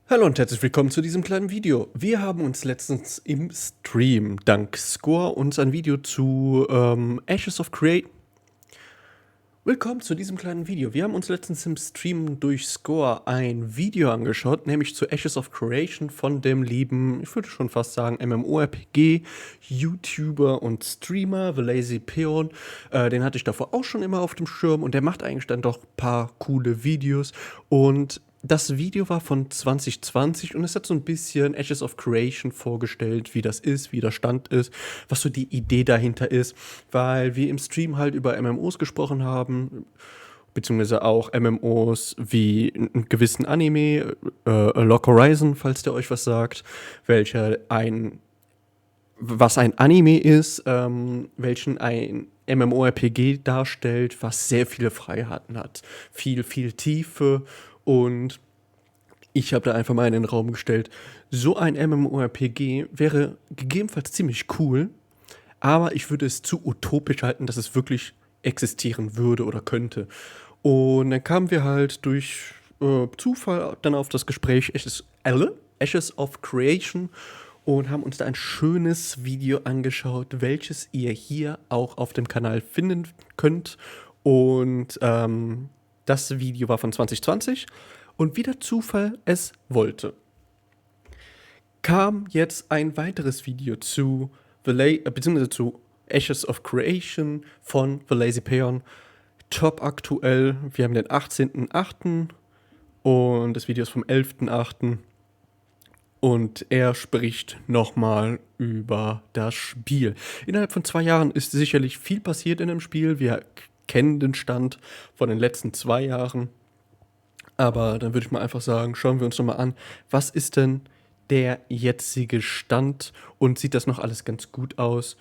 Hallo und herzlich willkommen zu diesem kleinen Video. Wir haben uns letztens im Stream dank Score uns ein Video zu Ashes of Creation. Willkommen zu diesem kleinen Video. Wir haben uns letztens im Stream durch Score ein Video angeschaut, nämlich zu Ashes of Creation von dem lieben, ich würde schon fast sagen, MMORPG, YouTuber und Streamer, TheLazyPeon. Den hatte ich davor auch schon immer auf dem Schirm und der macht eigentlich dann doch ein paar coole Videos. Und das Video war von 2020 und es hat so ein bisschen Ashes of Creation vorgestellt, wie das ist, wie der Stand ist, was so die Idee dahinter ist, weil wir im Stream halt über MMOs gesprochen haben, beziehungsweise auch MMOs wie einen gewissen Anime, Lock Horizon, falls der euch was sagt, was ein Anime ist, welchen ein MMORPG darstellt, was sehr viele Freiheiten hat, viel Tiefe. Und ich habe da einfach mal in den Raum gestellt, so ein MMORPG wäre gegebenenfalls ziemlich cool, aber ich würde es zu utopisch halten, dass es wirklich existieren würde oder könnte. Und dann kamen wir halt durch Zufall dann auf das Gespräch Ashes of Creation und haben uns da ein schönes Video angeschaut, welches ihr hier auch auf dem Kanal finden könnt. Und das Video war von 2020 und wie der Zufall es wollte, kam jetzt ein weiteres Video beziehungsweise zu Ashes of Creation von TheLazyPeon. Top aktuell. Wir haben den 18.08. und das Video ist vom 11.08. Und er spricht nochmal über das Spiel. Innerhalb von 2 Jahren ist sicherlich viel passiert in dem Spiel. Wir kennen den Stand von den letzten 2 Jahren. Aber dann würde ich mal einfach sagen, schauen wir uns nochmal an, was ist denn der jetzige Stand und sieht das noch alles ganz gut aus?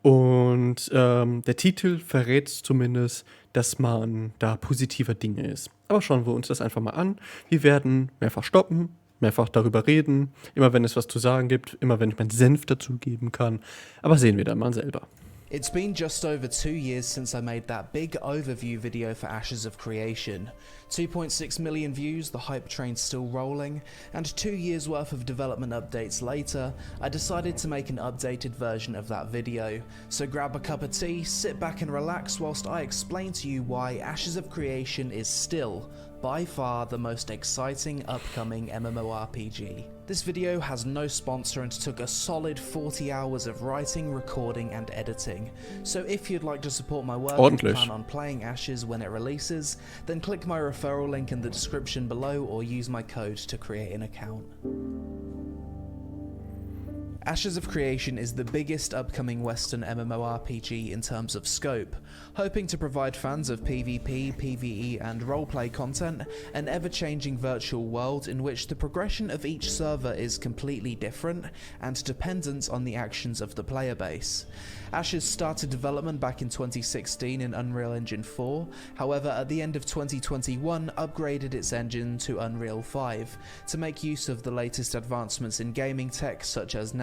Und der Titel verrät zumindest, dass man da positiver Dinge ist. Aber schauen wir uns das einfach mal an. Wir werden mehrfach stoppen, mehrfach darüber reden, immer wenn es was zu sagen gibt, immer wenn ich meinen Senf dazu geben kann. Aber sehen wir dann mal selber. It's been just over 2 years since I made that big overview video for Ashes of Creation. 2.6 million views, the hype train's still rolling, and 2 years worth of development updates later, I decided to make an updated version of that video. So grab a cup of tea, sit back and relax whilst I explain to you why Ashes of Creation is still, by far, the most exciting upcoming MMORPG. This video has no sponsor and took a solid 40 hours of writing, recording and editing. So if you'd like to support my work and plan on playing Ashes when it releases, then click my referral link in the description below or use my code to create an account. Ashes of Creation is the biggest upcoming Western MMORPG in terms of scope, hoping to provide fans of PvP, PvE and roleplay content an ever-changing virtual world in which the progression of each server is completely different and dependent on the actions of the player base. Ashes started development back in 2016 in Unreal Engine 4, however at the end of 2021 upgraded its engine to Unreal 5 to make use of the latest advancements in gaming tech such as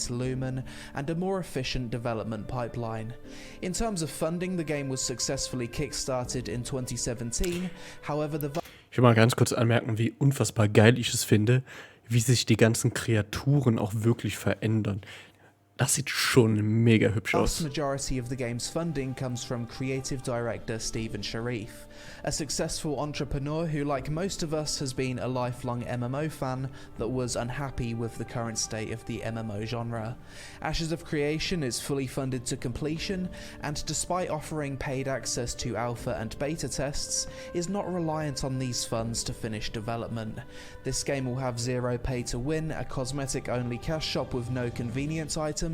Lumen, and a more efficient development pipeline. In terms of funding, the game was successfully kickstarted in 2017, however Ich will mal ganz kurz anmerken, wie unfassbar geil ich es finde, wie sich die ganzen Kreaturen auch wirklich verändern. Das sieht schon mega hübsch aus. The vast majority of the game's funding comes from creative director Steven Sharif, a successful entrepreneur who, like most of us, has been a lifelong MMO fan that was unhappy with the current state of the MMO genre. Ashes of Creation is fully funded to completion, and despite offering paid access to alpha and beta tests, is not reliant on these funds to finish development. This game will have zero pay to win, a cosmetic-only cash shop with no convenience items,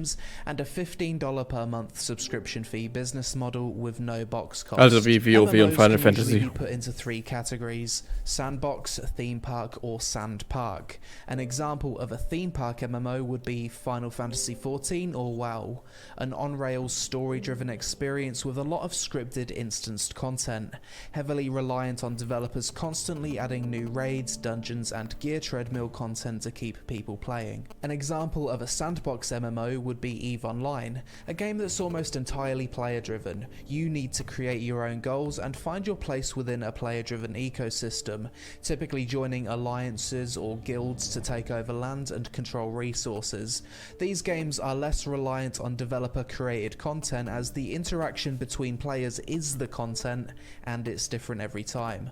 and a $15 per month subscription fee business model with no box cost. Also wie WoW und Final Fantasy. Be put into 3 categories: sandbox, theme park or sand park. An example of a theme park MMO would be Final Fantasy XIV or WoW, an on-rails story-driven experience with a lot of scripted instanced content, heavily reliant on developers constantly adding new raids, dungeons and gear treadmill content to keep people playing. An example of a sandbox MMO would be EVE Online, a game that's almost entirely player-driven. You need to create your own goals and find your place within a player-driven ecosystem, typically joining alliances or guilds to take over land and control resources. These games are less reliant on developer-created content, as the interaction between players is the content, and it's different every time.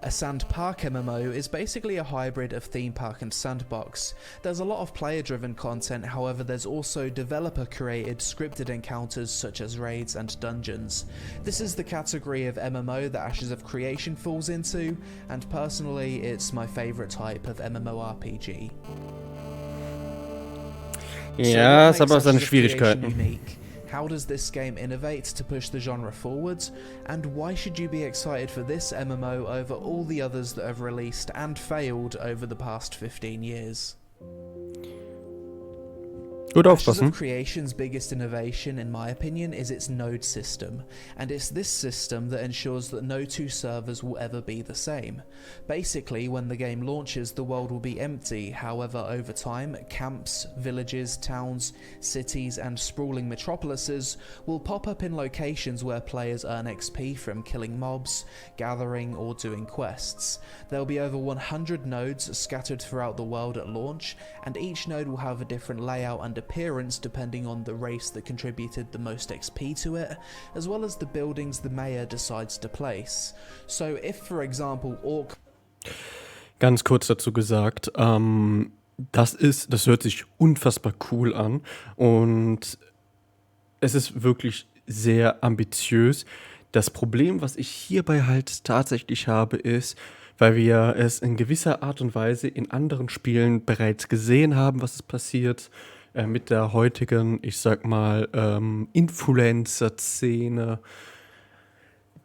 A sand park MMO is basically a hybrid of theme park and sandbox. There's a lot of player-driven content, however there's also developer-created scripted encounters such as raids and dungeons. This is the category of MMO that Ashes of Creation falls into, and personally it's my favourite type of MMORPG. Ja, es hat aber seine Schwierigkeiten. Unique? How does this game innovate to push the genre forward? And why should you be excited for this MMO over all the others that have released and failed over the past 15 years? Gut Ashes aufpassen. of Creation's biggest innovation, in my opinion, is its node system, and it's this system that ensures that no two servers will ever be the same. Basically, when the game launches, the world will be empty. However, over time, camps, villages, towns, cities, and sprawling metropolises will pop up in locations where players earn XP from killing mobs, gathering, or doing quests. There'll be over 100 nodes scattered throughout the world at launch, and each node will have a different layout and appearance depending on the race that contributed the most XP to it, as well as the buildings the mayor decides to place. So if, for example, Ganz kurz dazu gesagt, das hört sich unfassbar cool an und es ist wirklich sehr ambitiös. Das Problem, was ich hierbei halt tatsächlich habe, ist, weil wir es in gewisser Art und Weise in anderen Spielen bereits gesehen haben, was es passiert mit der heutigen, ich sag mal, Influencer-Szene.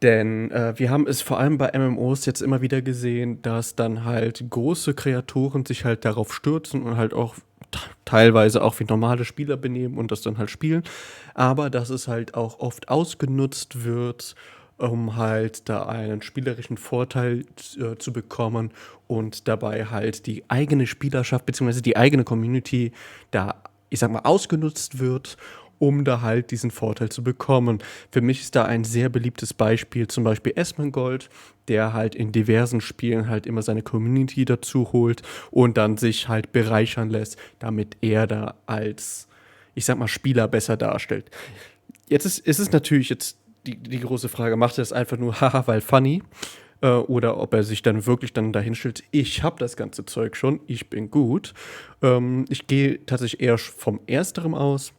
Denn wir haben es vor allem bei MMOs jetzt immer wieder gesehen, dass dann halt große Kreatoren sich halt darauf stürzen und halt auch teilweise auch wie normale Spieler benehmen und das dann halt spielen. Aber dass es halt auch oft ausgenutzt wird, um halt da einen spielerischen Vorteil zu bekommen und dabei halt die eigene Spielerschaft bzw. die eigene Community da, ich sag mal, ausgenutzt wird, um da halt diesen Vorteil zu bekommen. Für mich ist da ein sehr beliebtes Beispiel zum Beispiel Esmengold, der halt in diversen Spielen halt immer seine Community dazu holt und dann sich halt bereichern lässt, damit er da als, ich sag mal, Spieler besser darstellt. Jetzt ist es natürlich jetzt die große Frage, macht er das einfach nur haha, weil funny? Oder ob er sich dann wirklich dann dahin stellt, ich habe das ganze Zeug schon, ich bin gut. Ich gehe tatsächlich eher vom Ersterem aus,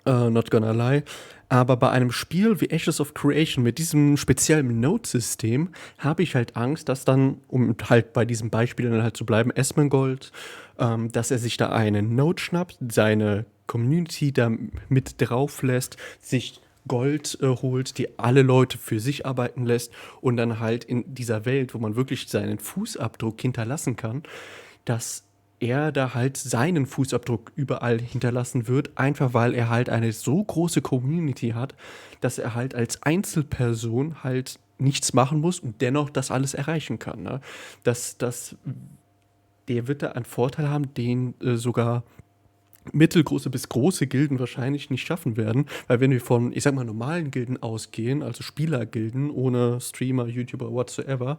not gonna lie. Aber bei einem Spiel wie Ashes of Creation mit diesem speziellen Node-System habe ich halt Angst, dass dann, um halt bei diesem Beispiel dann halt zu bleiben, Esmengold, dass er sich da einen Node schnappt, seine Community da mit drauf lässt, sich Gold holt, die alle Leute für sich arbeiten lässt und dann halt in dieser Welt, wo man wirklich seinen Fußabdruck hinterlassen kann, dass er da halt seinen Fußabdruck überall hinterlassen wird, einfach weil er halt eine so große Community hat, dass er halt als Einzelperson halt nichts machen muss und dennoch das alles erreichen kann. Ne? Der wird da einen Vorteil haben, den sogar mittelgroße bis große Gilden wahrscheinlich nicht schaffen werden, weil wenn wir von, ich sag mal, normalen Gilden ausgehen, also Spielergilden ohne Streamer, YouTuber, whatsoever,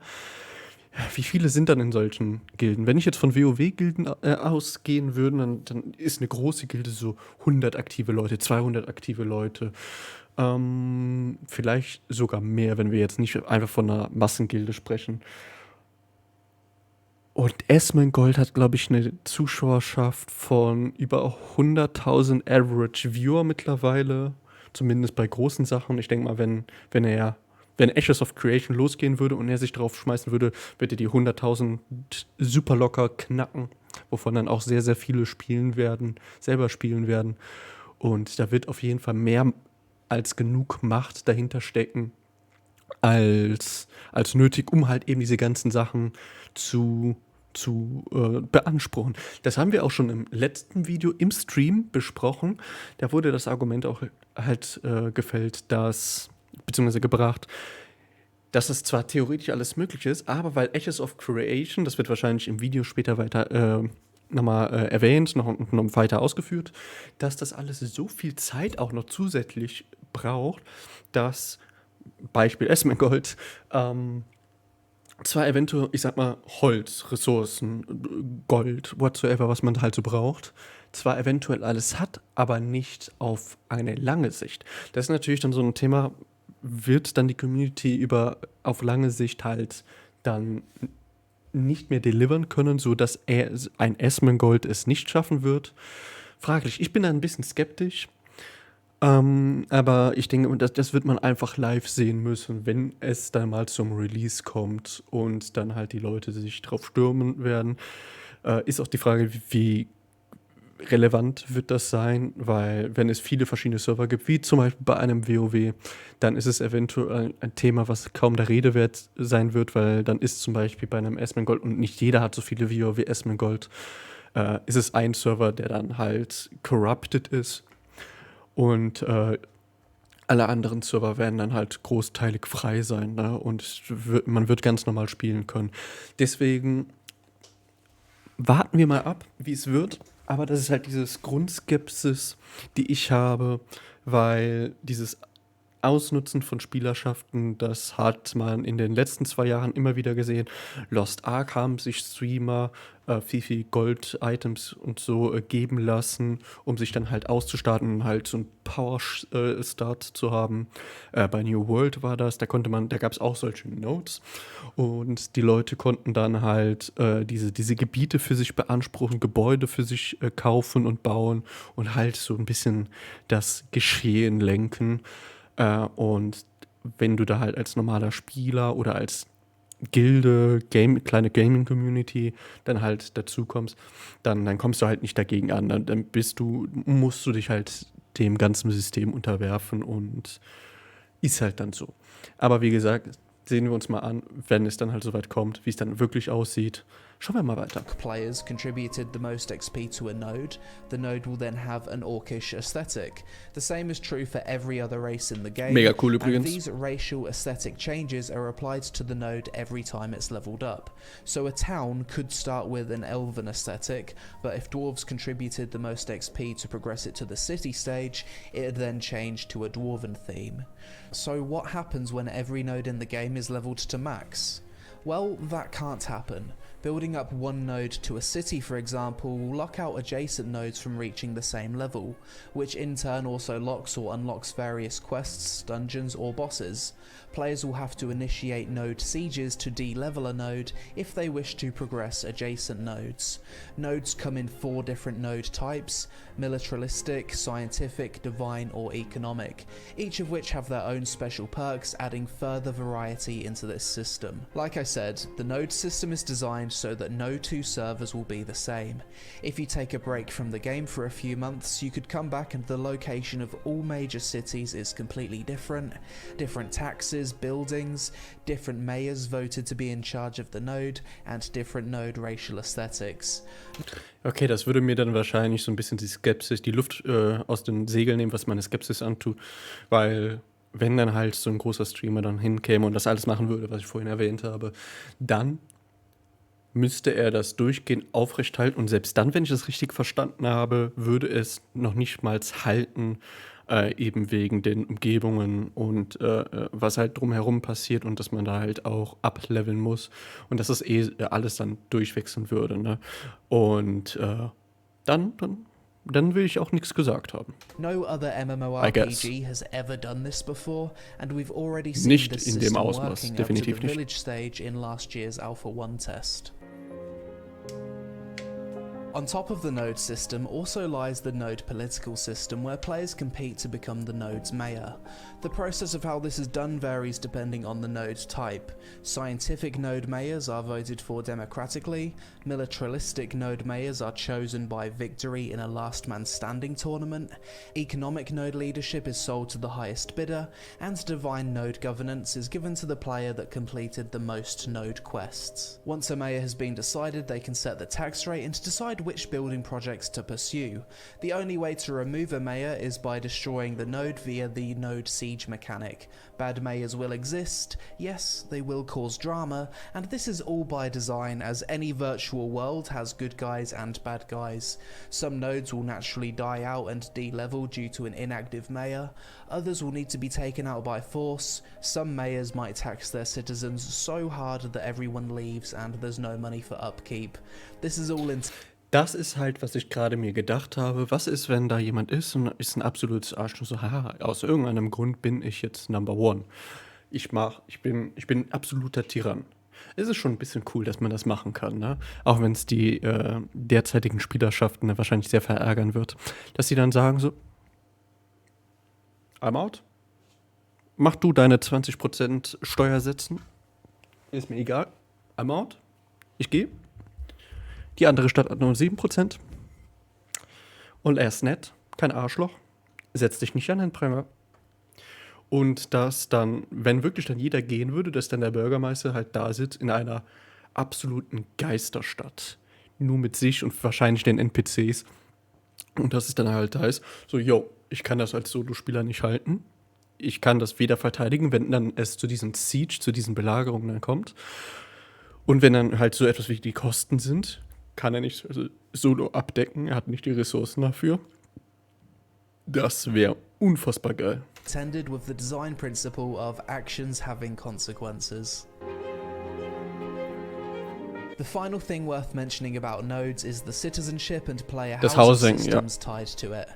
wie viele sind dann in solchen Gilden? Wenn ich jetzt von WoW-Gilden ausgehen würde, dann ist eine große Gilde so 100 aktive Leute, 200 aktive Leute, vielleicht sogar mehr, wenn wir jetzt nicht einfach von einer Massengilde sprechen. Und Esmengold hat, glaube ich, eine Zuschauerschaft von über 100.000 Average Viewer mittlerweile. Zumindest bei großen Sachen. Ich denke mal, wenn Ashes of Creation losgehen würde und er sich drauf schmeißen würde, würde er die 100.000 super locker knacken. Wovon dann auch sehr, sehr viele selber spielen werden. Und da wird auf jeden Fall mehr als genug Macht dahinter stecken, als nötig, um halt eben diese ganzen Sachen zu beanspruchen. Das haben wir auch schon im letzten Video im Stream besprochen. Da wurde das Argument auch halt gefällt, beziehungsweise gebracht, dass es zwar theoretisch alles möglich ist, aber weil Ashes of Creation, das wird wahrscheinlich im Video später weiter nochmal erwähnt, noch weiter ausgeführt, dass das alles so viel Zeit auch noch zusätzlich braucht, dass Beispiel Esmergold, zwar eventuell, ich sag mal, Holz, Ressourcen, Gold, whatsoever, was man halt so braucht, zwar eventuell alles hat, aber nicht auf eine lange Sicht. Das ist natürlich dann so ein Thema, wird dann die Community auf lange Sicht halt dann nicht mehr delivern können, sodass ein Esmergold es nicht schaffen wird. Fraglich. Ich bin da ein bisschen skeptisch. Aber ich denke, das wird man einfach live sehen müssen, wenn es dann mal zum Release kommt und dann halt die Leute sich drauf stürmen werden. Ist auch die Frage, wie relevant wird das sein, weil wenn es viele verschiedene Server gibt, wie zum Beispiel bei einem WoW, dann ist es eventuell ein Thema, was kaum der Rede wert sein wird, weil dann ist zum Beispiel bei einem Esmergold, und nicht jeder hat so viele WoW Esmergold, ist es ein Server, der dann halt corrupted ist. Und alle anderen Server werden dann halt großteilig frei sein, ne? Und man wird ganz normal spielen können. Deswegen warten wir mal ab, wie es wird. Aber das ist halt dieses Grundskepsis, die ich habe, weil dieses Ausnutzen von Spielerschaften, das hat man in den letzten 2 Jahren immer wieder gesehen. Lost Ark haben sich Streamer viel Gold-Items und so geben lassen, um sich dann halt auszustarten und halt so einen Power-Start zu haben. Bei New World war das, da gab es auch solche Nodes und die Leute konnten dann halt diese Gebiete für sich beanspruchen, Gebäude für sich kaufen und bauen und halt so ein bisschen das Geschehen lenken. Und wenn du da halt als normaler Spieler oder als Gilde, kleine Gaming-Community dann halt dazu kommst, dann kommst du halt nicht dagegen an. Dann musst du dich halt dem ganzen System unterwerfen und ist halt dann so. Aber wie gesagt, sehen wir uns mal an, wenn es dann halt soweit kommt, wie es dann wirklich aussieht. Schauen wir mal weiter. Players contributed the most XP to a node, the node will then have an orcish aesthetic. The same is true for every other race in the game. Mega cool and übrigens. These racial aesthetic changes are applied to the node every time it's leveled up. So a town could start with an elven aesthetic, but if dwarves contributed the most XP to progress it to the city stage, it would then change to a dwarven theme. So what happens when every node in the game is leveled to max? Well, that can't happen. Building up one node to a city, for example, will lock out adjacent nodes from reaching the same level, which in turn also locks or unlocks various quests, dungeons or bosses. Players will have to initiate node sieges to de-level a node if they wish to progress adjacent nodes. Nodes come in 4 different node types: militaristic, scientific, divine or economic, each of which have their own special perks, adding further variety into this system. Like I said, the node system is designed so that no 2 servers will be the same. If you take a break from the game for a few months, you could come back and the location of all major cities is completely different. Different taxes, buildings, different mayors voted to be in charge of the node, and different node racial aesthetics. Okay, das würde mir dann wahrscheinlich so ein bisschen die Skepsis, die Luft aus den Segeln nehmen, was meine Skepsis antut, weil wenn dann halt so ein großer Streamer dann hinkäme und das alles machen würde, was ich vorhin erwähnt habe, dann müsste er das durchgehend aufrechthalten und selbst dann, wenn ich das richtig verstanden habe, würde es noch nicht mal halten, eben wegen den Umgebungen und was halt drumherum passiert und dass man da halt auch ableveln muss und dass das alles dann durchwechseln würde, ne? Und dann will ich auch nichts gesagt haben. No other MMORPG has ever done this before, and we've already seen Nicht this in dem system Ausmaß, working up to definitiv the nicht. village stage in last year's Alpha 1 test. On top of the node system also lies the node political system, where players compete to become the node's mayor. The process of how this is done varies depending on the node type. Scientific node mayors are voted for democratically, militaristic node mayors are chosen by victory in a last man standing tournament, economic node leadership is sold to the highest bidder, and divine node governance is given to the player that completed the most node quests. Once a mayor has been decided, they can set the tax rate and decide decide which building projects to pursue. The only way to remove a mayor is by destroying the node via the node siege mechanic. Bad mayors will exist, yes, they will cause drama, and this is all by design, as any virtual world has good guys and bad guys. Some nodes will naturally die out and de-level due to an inactive mayor, others will need to be taken out by force, some mayors might tax their citizens so hard that everyone leaves and there's no money for upkeep. This is all in. Das ist halt, was ich gerade mir gedacht habe. Was ist, wenn da jemand ist und ist ein absolutes Arschloch? So, haha, aus irgendeinem Grund bin ich jetzt Number One. Ich bin ein absoluter Tyrann. Es ist schon ein bisschen cool, dass man das machen kann, ne? Auch wenn es die derzeitigen Spielerschaften wahrscheinlich sehr verärgern wird. Dass sie dann sagen so, I'm out. Mach du deine 20% Steuersätzen. Ist mir egal. I'm out. Ich gehe. Die andere Stadt hat nur 7%. Und er ist nett, kein Arschloch. Setz dich nicht an den Pranger. Und dass dann, wenn wirklich dann jeder gehen würde, dass dann der Bürgermeister halt da sitzt in einer absoluten Geisterstadt. Nur mit sich und wahrscheinlich den NPCs. Und dass es dann halt da ist, so, yo, ich kann das als Solo-Spieler nicht halten. Ich kann das weder verteidigen, wenn dann es zu diesen Siege, zu diesen Belagerungen dann kommt. Und wenn dann halt so etwas wie die Kosten sind, kann er nicht solo abdecken. Er hat nicht die Ressourcen dafür. Das wäre unfassbar geil. Intended with the design principle of actions having consequences. The final thing worth mentioning about nodes is the citizenship and player housing systems tied to it.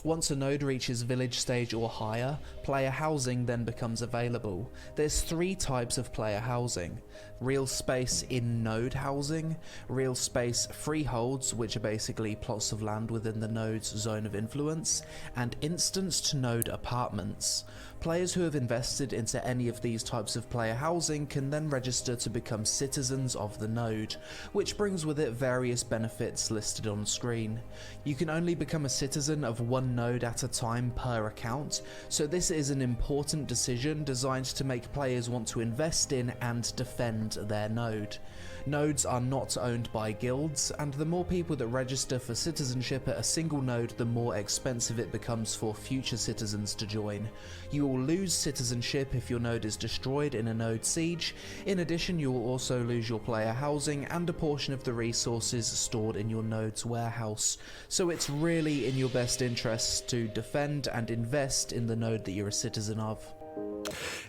Once a node reaches village stage or higher, player housing then becomes available. There's 3 types of player housing. Real space in node housing, real space freeholds, which are basically plots of land within the node's zone of influence, and instanced node apartments. Players who have invested into any of these types of player housing can then register to become citizens of the node, which brings with it various benefits listed on screen. You can only become a citizen of one node at a time per account, so this is an important decision designed to make players want to invest in and defend their node. Nodes are not owned by guilds, and the more people that register for citizenship at a single node, the more expensive it becomes for future citizens to join. You will lose citizenship if your node is destroyed in a node siege. In addition, you will also lose your player housing and a portion of the resources stored in your node's warehouse. So it's really in your best interests to defend and invest in the node that you're a citizen of.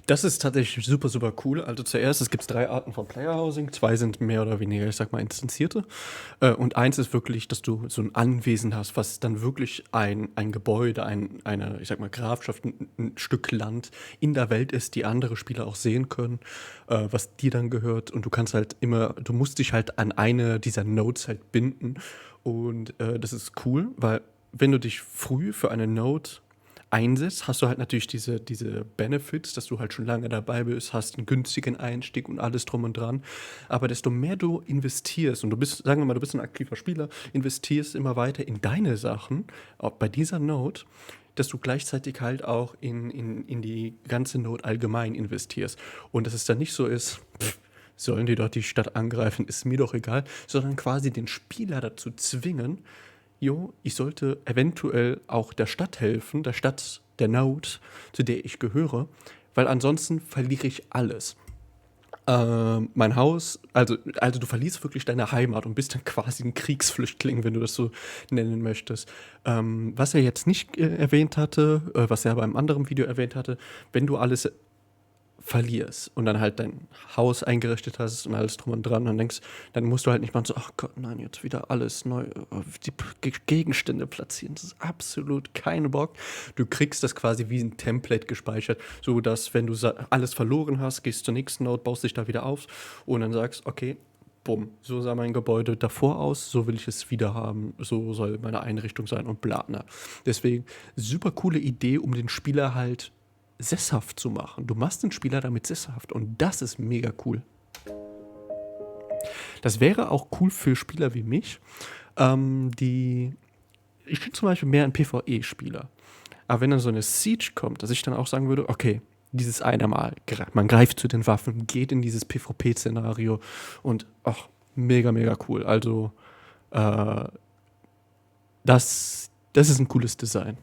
Das ist tatsächlich super, super cool. Also zuerst, es gibt 3 Arten von Player Housing. 2 sind mehr oder weniger, ich sag mal, instanzierte. Und 1 ist wirklich, dass du so ein Anwesen hast, was dann wirklich ein Gebäude, eine, ich sag mal, Grafschaft, ein Stück Land in der Welt ist, die andere Spieler auch sehen können, was dir dann gehört. Und du kannst halt immer, du musst dich halt an eine dieser Nodes halt binden. Und das ist cool, weil wenn du dich früh für eine Node einsetzt, hast du halt natürlich diese Benefits, dass du halt schon lange dabei bist, hast einen günstigen Einstieg und alles drum und dran. Aber desto mehr du investierst und du bist, sagen wir mal, du bist ein aktiver Spieler, investierst immer weiter in deine Sachen, auch bei dieser Node, dass du gleichzeitig halt auch in die ganze Node allgemein investierst. Und dass es dann nicht so ist, sollen die doch die Stadt angreifen, ist mir doch egal, sondern quasi den Spieler dazu zwingen, jo, ich sollte eventuell auch der Stadt helfen, der Stadt, der Node, zu der ich gehöre, weil ansonsten verliere ich alles. Mein Haus, also du verlierst wirklich deine Heimat und bist dann quasi ein Kriegsflüchtling, wenn du das so nennen möchtest. Was er jetzt nicht erwähnt hatte, was er aber im anderen Video erwähnt hatte, wenn du alles verlierst und dann halt dein Haus eingerichtet hast und alles drum und dran und denkst, dann musst du halt nicht mal so, ach Gott, nein, jetzt wieder alles neu, die Gegenstände platzieren, das ist absolut kein Bock. Du kriegst das quasi wie ein Template gespeichert, so dass, wenn du alles verloren hast, gehst zur nächsten Node, baust dich da wieder auf und dann sagst, okay, bumm, so sah mein Gebäude davor aus, so will ich es wieder haben, so soll meine Einrichtung sein und bla, ne. Deswegen, super coole Idee, um den Spieler halt sesshaft zu machen. Du machst den Spieler damit sesshaft und das ist mega cool. Das wäre auch cool für Spieler wie mich, ich bin zum Beispiel mehr ein PvE-Spieler. Aber wenn dann so eine Siege kommt, dass ich dann auch sagen würde, okay, dieses eine Mal, man greift zu den Waffen, geht in dieses PvP-Szenario und ach, mega, mega cool. Also das ist ein cooles Design.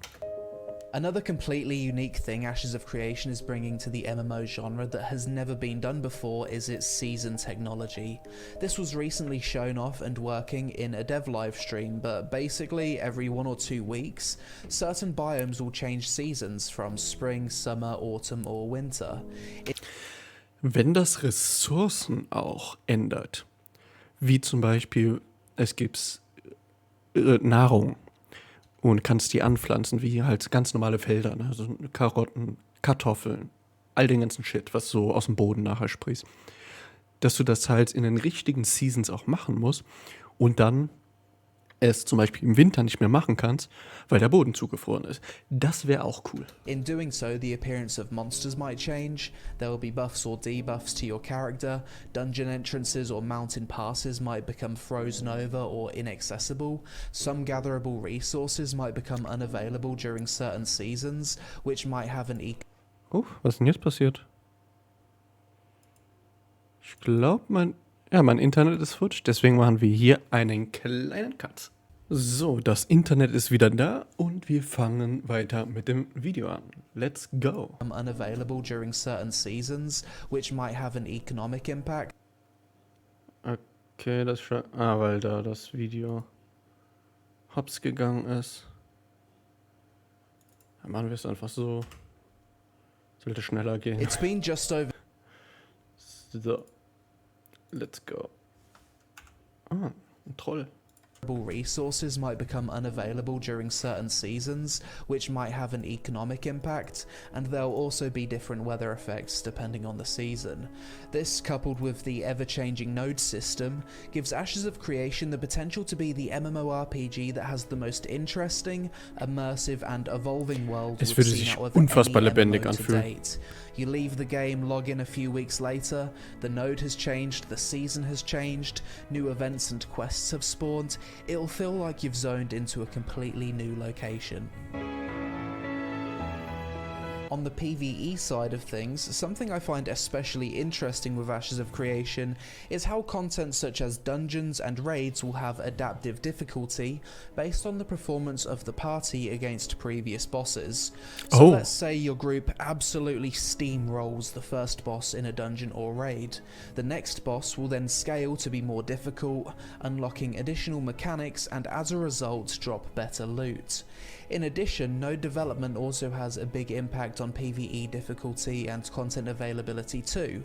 Another completely unique thing Ashes of Creation is bringing to the MMO genre that has never been done before is its season technology. This was recently shown off and working in a dev livestream, but basically every 1 or 2 weeks, certain biomes will change seasons from spring, summer, autumn or winter. Wenn das Ressourcen auch ändert, wie zum Beispiel es gibt Nahrung und kannst die anpflanzen, wie halt ganz normale Felder, ne? Also Karotten, Kartoffeln, all den ganzen Shit, was so aus dem Boden nachher sprießt. Dass du das halt in den richtigen Seasons auch machen musst und dann es zum Beispiel im Winter nicht mehr machen kannst, weil der Boden zugefroren ist. Das wäre auch cool. In doing so, the appearance of monsters might change, there will be buffs or debuffs to your character, dungeon entrances or mountain passes might become frozen over or inaccessible, some gatherable resources might become unavailable during certain seasons, which might have an Was ist denn jetzt passiert? Ich glaube, mein Internet ist futsch, deswegen machen wir hier einen kleinen Cut. So, das Internet ist wieder da und wir fangen weiter mit dem Video an. Let's go. unavailable during certain seasons, which might have an economic impact. Okay, das schon. Weil da das Video hops gegangen ist. Dann machen wir es einfach so. Sollte schneller gehen. It's been just over So. Let's go. Ein Troll. resources might become unavailable during certain seasons, which might have an economic impact, and there'll also be different weather effects depending on the season. This, coupled with the ever-changing node system, gives Ashes of Creation the potential to be the MMORPG that has the most interesting, immersive and evolving world Es we've würde seen sich out of unfassbar any lebendig MMO to anfühlen. date. You leave the game, log in a few weeks later, the node has changed, the season has changed, new events and quests have spawned. It'll feel like you've zoned into a completely new location. On the PvE side of things, something I find especially interesting with Ashes of Creation is how content such as dungeons and raids will have adaptive difficulty based on the performance of the party against previous bosses. So let's say your group absolutely steamrolls the first boss in a dungeon or raid. The next boss will then scale to be more difficult, unlocking additional mechanics and as a result drop better loot. In addition, node development also has a big impact on PvE difficulty and content availability too.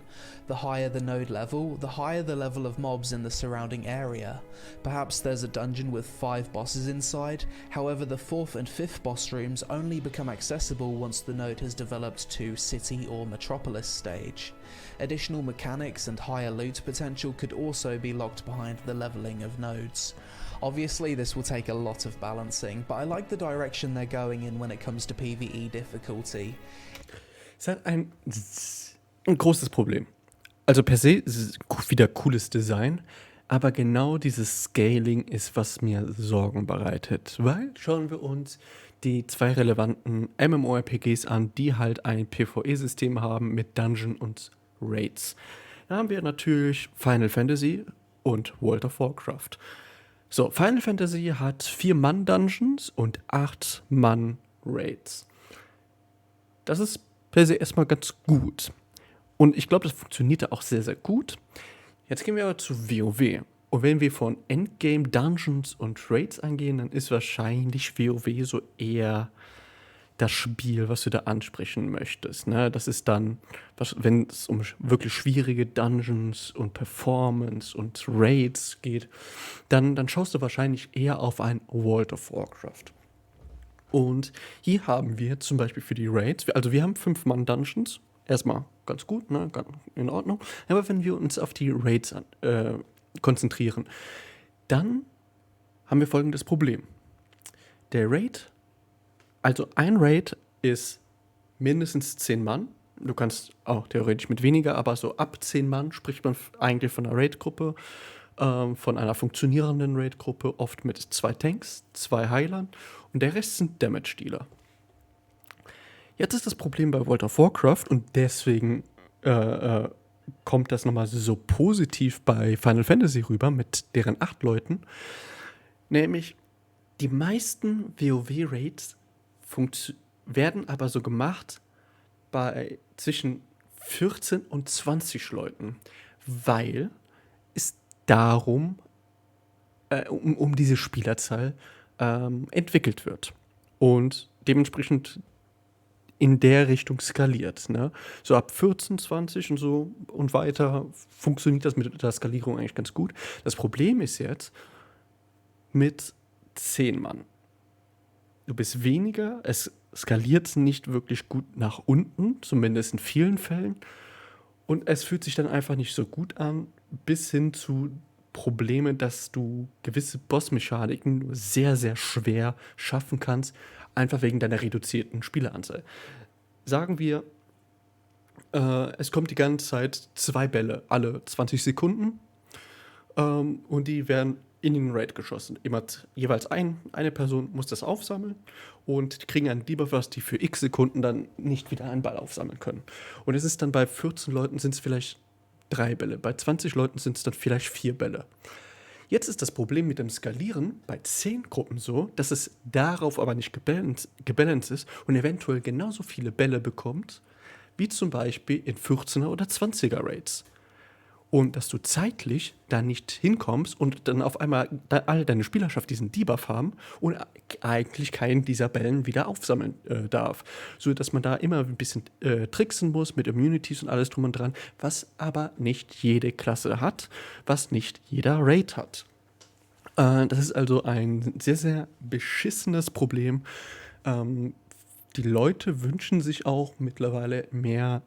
The higher the node level, the higher the level of mobs in the surrounding area. Perhaps there's a dungeon with 5 bosses inside, however the 4th and 5th boss rooms only become accessible once the node has developed to city or metropolis stage. Additional mechanics and higher loot potential could also be locked behind the leveling of nodes. Obviously this will take a lot of balancing, but I like the direction they're going in when it comes to PvE difficulty. Es hat ein großes Problem. Also per se ist es wieder cooles Design, aber genau dieses Scaling ist, was mir Sorgen bereitet. Weil schauen wir uns die 2 relevanten MMORPGs an, die halt ein PvE-System haben mit Dungeon und Raids. Da haben wir natürlich Final Fantasy und World of Warcraft. So, Final Fantasy hat 4-Mann-Dungeons und 8-Mann-Raids. Das ist per se erstmal ganz gut. Und ich glaube, das funktionierte auch sehr, sehr gut. Jetzt gehen wir aber zu WoW. Und wenn wir von Endgame, Dungeons und Raids angehen, dann ist wahrscheinlich WoW so eher das Spiel, was du da ansprechen möchtest. Ne? Das ist dann, wenn es um wirklich schwierige Dungeons und Performance und Raids geht, dann schaust du wahrscheinlich eher auf ein World of Warcraft. Und hier haben wir zum Beispiel für die Raids, also wir haben 5-Mann-Dungeons, erstmal ganz gut, ne? Ganz in Ordnung. Aber wenn wir uns auf die Raids konzentrieren, dann haben wir folgendes Problem. Der Raid, also ein Raid ist mindestens 10 Mann. Du kannst auch theoretisch mit weniger, aber so ab 10 Mann spricht man eigentlich von einer Raid-Gruppe, von einer funktionierenden Raid-Gruppe, oft mit 2 Tanks, 2 Heilern und der Rest sind Damage-Dealer. Jetzt ist das Problem bei World of Warcraft und deswegen kommt das nochmal so positiv bei Final Fantasy rüber mit deren 8 Leuten, nämlich Die meisten WoW-Raids werden aber so gemacht bei zwischen 14 und 20 Leuten, weil es darum, um diese Spielerzahl entwickelt wird und dementsprechend in der Richtung skaliert. Ne? So ab 14, 20 und so und weiter funktioniert das mit der Skalierung eigentlich ganz gut. Das Problem ist jetzt mit 10 Mann. Du bist weniger, es skaliert nicht wirklich gut nach unten, zumindest in vielen Fällen. Und es fühlt sich dann einfach nicht so gut an, bis hin zu Probleme, dass du gewisse Bossmechaniken nur sehr, sehr schwer schaffen kannst, einfach wegen deiner reduzierten Spieleranzahl. Sagen wir, es kommt die ganze Zeit 2 Bälle alle 20 Sekunden und die werden in den Raid geschossen. Immer jeweils eine Person muss das aufsammeln und die kriegen einen Debuff, was die für x Sekunden dann nicht wieder einen Ball aufsammeln können. Und es ist dann bei 14 Leuten sind es vielleicht 3 Bälle, bei 20 Leuten sind es dann vielleicht 4 Bälle. Jetzt ist das Problem mit dem Skalieren bei 10 Gruppen so, dass es darauf aber nicht gebalanced ist und eventuell genauso viele Bälle bekommt, wie zum Beispiel in 14er oder 20er Raids. Und dass du zeitlich da nicht hinkommst und dann auf einmal alle deine Spielerschaft diesen Debuff haben und eigentlich keinen dieser Bällen wieder aufsammeln darf. So dass man da immer ein bisschen tricksen muss mit Immunities und alles drum und dran, was aber nicht jede Klasse hat, was nicht jeder Raid hat. Das ist also ein sehr, sehr beschissenes Problem. Die Leute wünschen sich auch mittlerweile mehr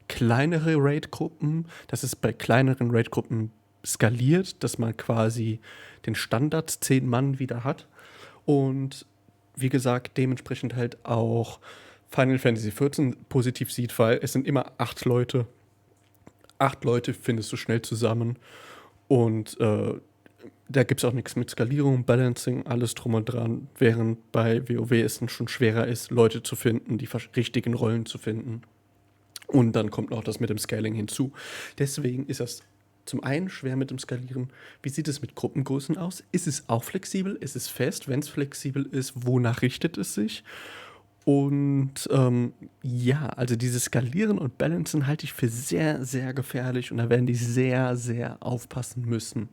kleinere Raid-Gruppen, dass es bei kleineren Raid-Gruppen skaliert, dass man quasi den Standard 10 Mann wieder hat und wie gesagt dementsprechend halt auch Final Fantasy XIV positiv sieht, weil es sind immer 8 Leute. 8 Leute findest du schnell zusammen und da gibt es auch nichts mit Skalierung, Balancing, alles drum und dran, während bei WoW es dann schon schwerer ist, Leute zu finden, die richtigen Rollen zu finden. Und dann kommt noch das mit dem Scaling hinzu. Deswegen ist das zum einen schwer mit dem Skalieren. Wie sieht es mit Gruppengrößen aus? Ist es auch flexibel? Ist es fest? Wenn es flexibel ist, wonach richtet es sich? Und ja, also dieses Skalieren und Balancen halte ich für sehr, sehr gefährlich und da werden die sehr, sehr aufpassen müssen.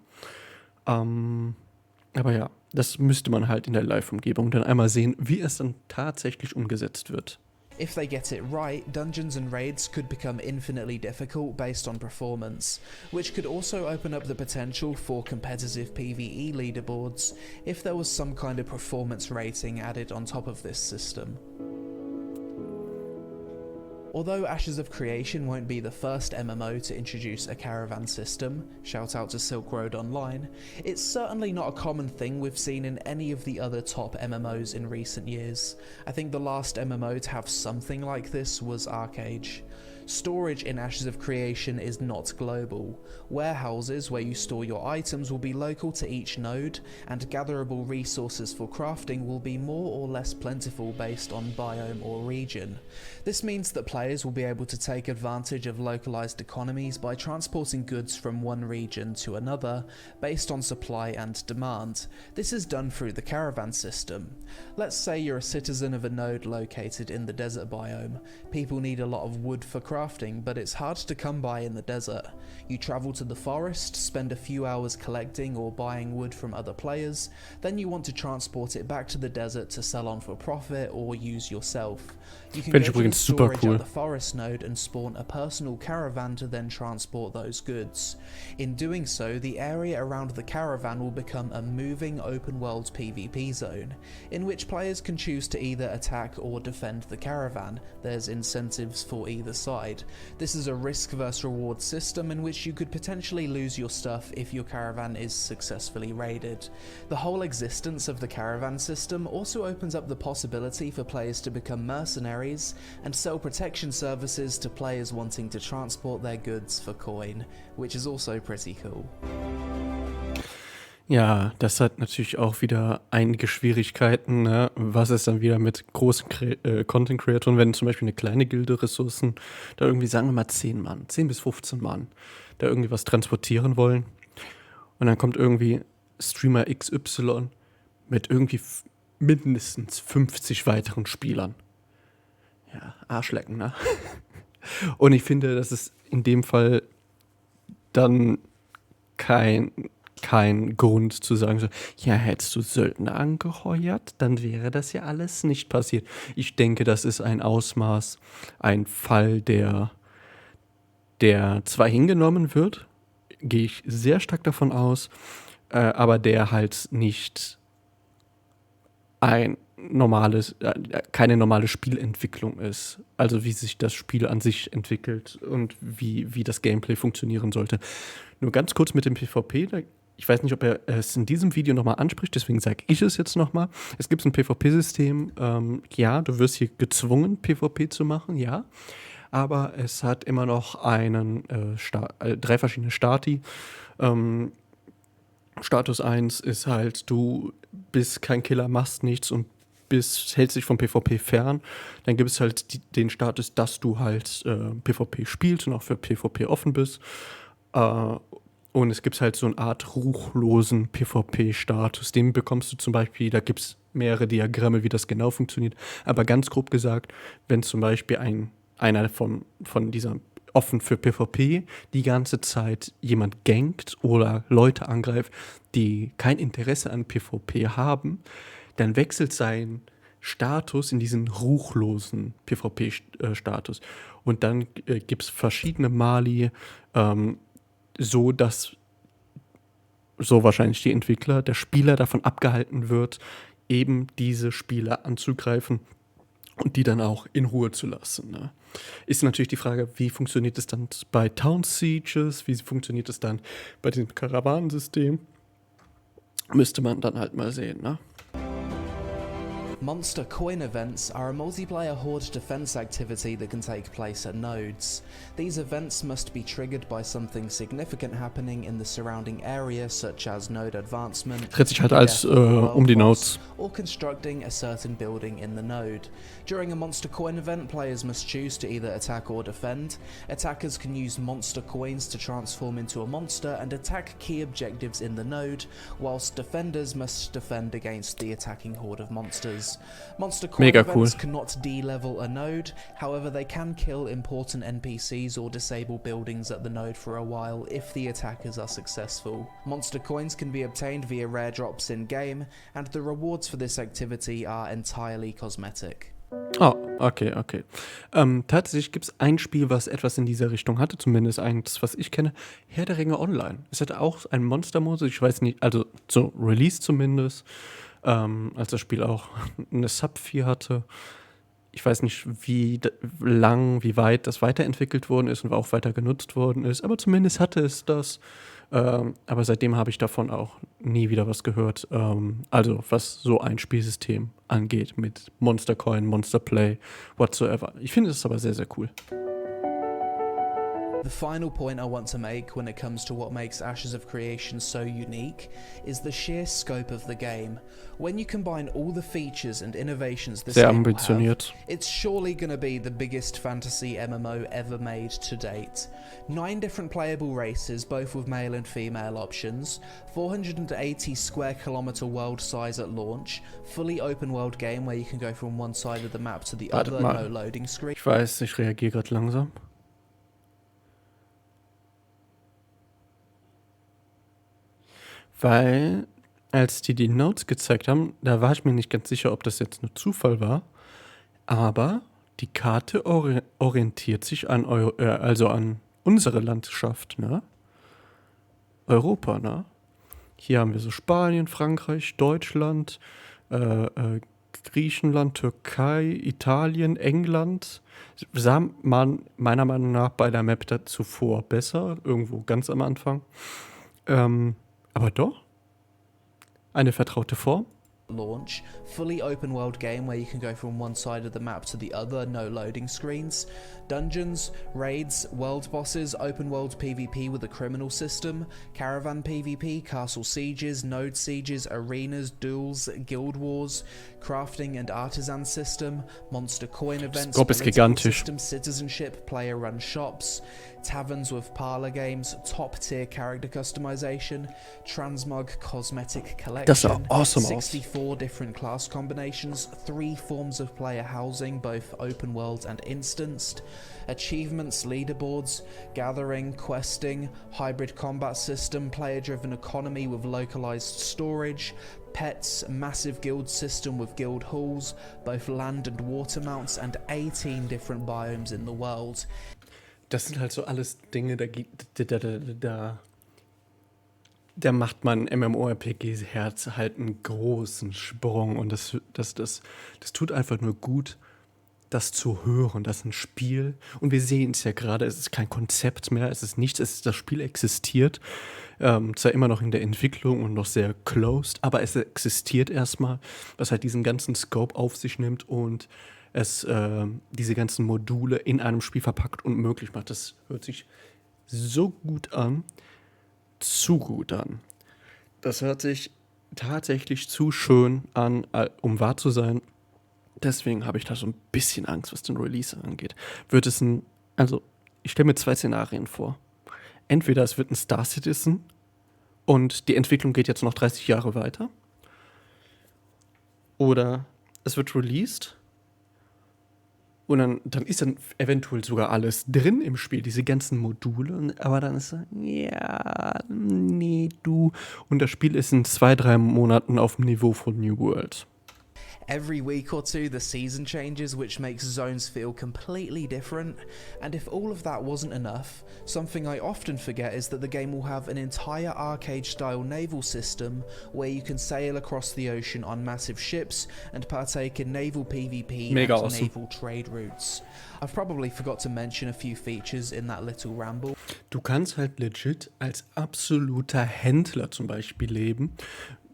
Aber ja, das müsste man halt in der Live-Umgebung dann einmal sehen, wie es dann tatsächlich umgesetzt wird. If they get it right, dungeons and raids could become infinitely difficult based on performance, which could also open up the potential for competitive PvE leaderboards if there was some kind of performance rating added on top of this system. Although Ashes of Creation won't be the first MMO to introduce a caravan system, shout out to Silk Road Online, it's certainly not a common thing we've seen in any of the other top MMOs in recent years. I think the last MMO to have something like this was Arcade. Storage in Ashes of Creation is not global. Warehouses where you store your items will be local to each node, and gatherable resources for crafting will be more or less plentiful based on biome or region. This means that players will be able to take advantage of localized economies by transporting goods from one region to another based on supply and demand. This is done through the caravan system. Let's say you're a citizen of a node located in the desert biome. People need a lot of wood for crafting, but it's hard to come by in the desert. You travel to the forest, spend a few hours collecting or buying wood from other players, then you want to transport it back to the desert to sell on for profit or use yourself. You can go to the storage at the forest node and spawn a personal caravan to then transport those goods. In doing so, the area around the caravan will become a moving open world PvP zone, in which players can choose to either attack or defend the caravan. There's incentives for either side. This is a risk versus reward system in which you could potentially lose your stuff if your caravan is successfully raided. The whole existence of the caravan system also opens up the possibility for players to become mercenaries and sell protection services to players wanting to transport their goods for coin, which is also pretty cool. Ja, das hat natürlich auch wieder einige Schwierigkeiten, ne? Was ist dann wieder mit großen Content-Creatoren, wenn zum Beispiel eine kleine Gilde Ressourcen, da irgendwie, sagen wir mal 10 Mann, 10 bis 15 Mann, da irgendwie was transportieren wollen und dann kommt irgendwie Streamer XY mit irgendwie mindestens 50 weiteren Spielern. Ja, Arschlecken, ne? Und ich finde, das ist in dem Fall dann kein Grund zu sagen, so, ja, hättest du Söldner angeheuert, dann wäre das ja alles nicht passiert. Ich denke, das ist ein Ausmaß, ein Fall, der zwar hingenommen wird, gehe ich sehr stark davon aus, aber der halt nicht keine normale Spielentwicklung ist. Also wie sich das Spiel an sich entwickelt und wie das Gameplay funktionieren sollte. Nur ganz kurz mit dem PvP, ich weiß nicht, ob er es in diesem Video nochmal anspricht, deswegen sage ich es jetzt nochmal. Es gibt ein PvP-System, ja, du wirst hier gezwungen, PvP zu machen, ja. Aber es hat immer noch 3 verschiedene Stati. Status 1 ist halt, du bist kein Killer, machst nichts und hältst dich vom PvP fern. Dann gibt es halt den Status, dass du halt PvP spielst und auch für PvP offen bist. Und es gibt halt so eine Art ruchlosen PvP-Status. Den bekommst du zum Beispiel, da gibt es mehrere Diagramme, wie das genau funktioniert. Aber ganz grob gesagt, wenn zum Beispiel einer von dieser offen für PvP die ganze Zeit jemand gankt oder Leute angreift, die kein Interesse an PvP haben, dann wechselt sein Status in diesen ruchlosen PvP-Status. Und dann gibt es verschiedene Mali, so dass so wahrscheinlich die Entwickler, der Spieler davon abgehalten wird, eben diese Spieler anzugreifen und die dann auch in Ruhe zu lassen. Ne? Ist natürlich die Frage, wie funktioniert es dann bei Town Sieges, wie funktioniert es dann bei diesem Karawanensystem? Müsste man dann halt mal sehen, ne? Monster coin events are a multiplayer horde defense activity that can take place at nodes. These events must be triggered by something significant happening in the surrounding area, such as node advancement, Dreht sich halt als die Nodes. or constructing a certain building in the node. During a monster coin event, players must choose to either attack or defend. Attackers can use monster coins to transform into a monster and attack key objectives in the node, whilst defenders must defend against the attacking horde of monsters. Monster coin events cannot de-level a node, however they can kill important NPCs or disable buildings at the node for a while if the attackers are successful. Monster coins can be obtained via rare drops in-game, and the rewards for this activity are entirely cosmetic. Oh, okay. Tatsächlich gibt es ein Spiel, was etwas in dieser Richtung hatte, zumindest eins, was ich kenne, Herr der Ringe Online. Es hatte auch einen Monster-Modus, ich weiß nicht, also so Release zumindest, als das Spiel auch eine Sub-4 hatte. Ich weiß nicht, wie weit das weiterentwickelt worden ist und auch weiter genutzt worden ist, aber zumindest hatte es das. Aber seitdem habe ich davon auch nie wieder was gehört. Also was so ein Spielsystem angeht mit Monster Coin, Monster Play, whatsoever. Ich finde es aber sehr, sehr cool. The final point I want to make when it comes to what makes Ashes of Creation so unique is the sheer scope of the game. When you combine all the features and innovations this game will have, it's surely going to be the biggest fantasy MMO ever made to date. 9 different playable races, both with male and female options, 480 square kilometer world size at launch, fully open world game where you can go from one side of the map to the other, no loading screen. Ich weiß, ich reagiere gerade langsam. Weil, als die Notes gezeigt haben, da war ich mir nicht ganz sicher, ob das jetzt nur Zufall war. Aber die Karte orientiert sich an unsere Landschaft, ne? Europa, ne? Hier haben wir so Spanien, Frankreich, Deutschland, Griechenland, Türkei, Italien, England. Sah man meiner Meinung nach bei der Map zuvor besser, irgendwo ganz am Anfang. Aber doch, eine vertraute Form. Launch, fully open world game where you can go from one side of the map to the other, no loading screens, dungeons, raids, world bosses, open world PvP with a criminal system, caravan PvP, castle sieges, node sieges, arenas, duels, guild wars, crafting and artisan system, monster coin events, political system, citizenship, player run shops, taverns with parlor games, top tier character customization, transmog cosmetic collection, das sah awesome 64 4 different class combinations, 3 forms of player housing, both open world and instanced, achievements, leaderboards, gathering, questing, hybrid combat system, player-driven economy with localized storage, pets, massive guild system with guild halls, both land and water mounts, and 18 different biomes in the world. Das sind halt so alles Dinge, da macht man MMORPG-Herz halt einen großen Sprung. Und das tut einfach nur gut, das zu hören. Das ist ein Spiel. Und wir sehen es ja gerade, es ist kein Konzept mehr, es ist nichts, das Spiel existiert. Zwar immer noch in der Entwicklung und noch sehr closed, aber es existiert erstmal, was halt diesen ganzen Scope auf sich nimmt und es diese ganzen Module in einem Spiel verpackt und möglich macht. Das hört sich so gut an, zu gut an. Das hört sich tatsächlich zu schön an, um wahr zu sein. Deswegen habe ich da so ein bisschen Angst, was den Release angeht. Ich stelle mir 2 Szenarien vor. Entweder es wird ein Star Citizen und die Entwicklung geht jetzt noch 30 Jahre weiter. Oder es wird released und dann ist dann eventuell sogar alles drin im Spiel, diese ganzen Module. Aber dann ist so, ja, nee, du. Und das Spiel ist in 2-3 Monaten auf dem Niveau von New World. Every week or two the season changes, which makes zones feel completely different, and if all of that wasn't enough, something I often forget is that the game will have an entire arcade-style naval system where you can sail across the ocean on massive ships and partake in naval PvP Mega and awesome. naval trade routes. I've probably forgot to mention a few features in that little ramble. Du kannst halt legit als absoluter Händler zum Beispiel leben.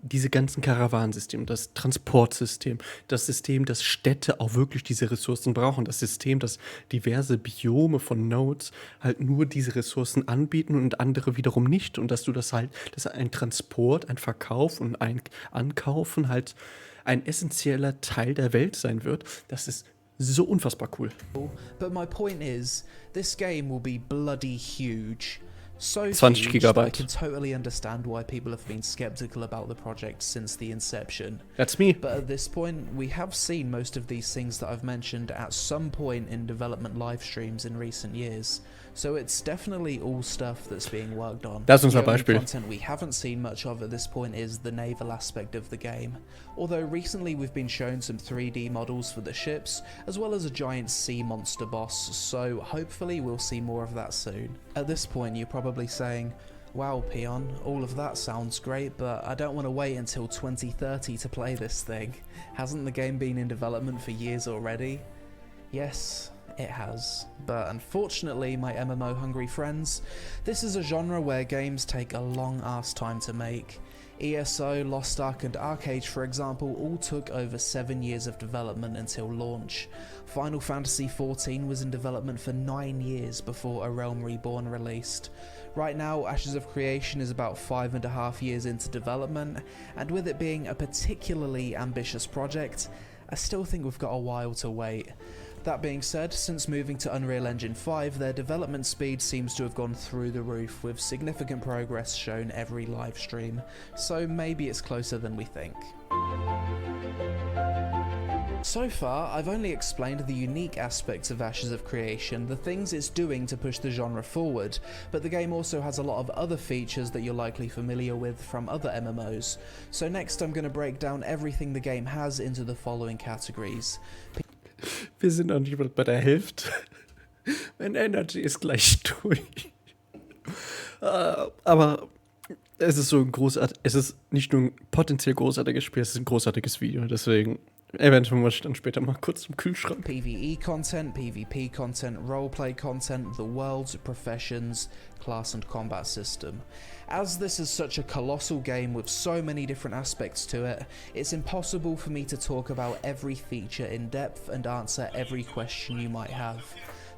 Diese ganzen Karawansysteme, das Transportsystem, das System, dass Städte auch wirklich diese Ressourcen brauchen, das System, dass diverse Biome von Nodes halt nur diese Ressourcen anbieten und andere wiederum nicht und dass ein Transport, ein Verkauf und ein Ankaufen halt ein essentieller Teil der Welt sein wird, das ist so unfassbar cool. But my point is, this game will be bloody huge. So 20 huge Gigabyte. that I can totally understand why people have been skeptical about the project since the inception. That's me. But at this point, we have seen most of these things that I've mentioned at some point in development live streams in recent years. So it's definitely all stuff that's being worked on. Das ist unser The only Beispiel. content we haven't seen much of at this point is the naval aspect of the game. Although recently we've been shown some 3D models for the ships, as well as a giant sea monster boss, so hopefully we'll see more of that soon. At this point you're probably saying, wow Peon, all of that sounds great, but I don't want to wait until 2030 to play this thing. Hasn't the game been in development for years already? Yes, it has. But unfortunately, my MMO hungry friends, this is a genre where games take a long ass time to make. ESO, Lost Ark and Arcade, for example, all took over 7 years of development until launch. Final Fantasy XIV was in development for 9 years before A Realm Reborn released. Right now, Ashes of Creation is about 5.5 years into development, and with it being a particularly ambitious project, I still think we've got a while to wait. That being said, since moving to Unreal Engine 5, their development speed seems to have gone through the roof, with significant progress shown every live stream, so maybe it's closer than we think. So far, I've only explained the unique aspects of Ashes of Creation, the things it's doing to push the genre forward, but the game also has a lot of other features that you're likely familiar with from other MMOs. So next I'm going to break down everything the game has into the following categories. Wir sind noch nicht mal bei der Hälfte. Mein Energy ist gleich durch. Aber es ist so großartig. Es ist nicht nur ein potenziell großartiges Spiel, es ist ein großartiges Video. Deswegen, eventuell muss ich dann später mal kurz zum Kühlschrank. PvE-Content, PvP-Content, Roleplay-Content, the world, professions, class and combat system. As this is such a colossal game with so many different aspects to it, it's impossible for me to talk about every feature in depth and answer every question you might have.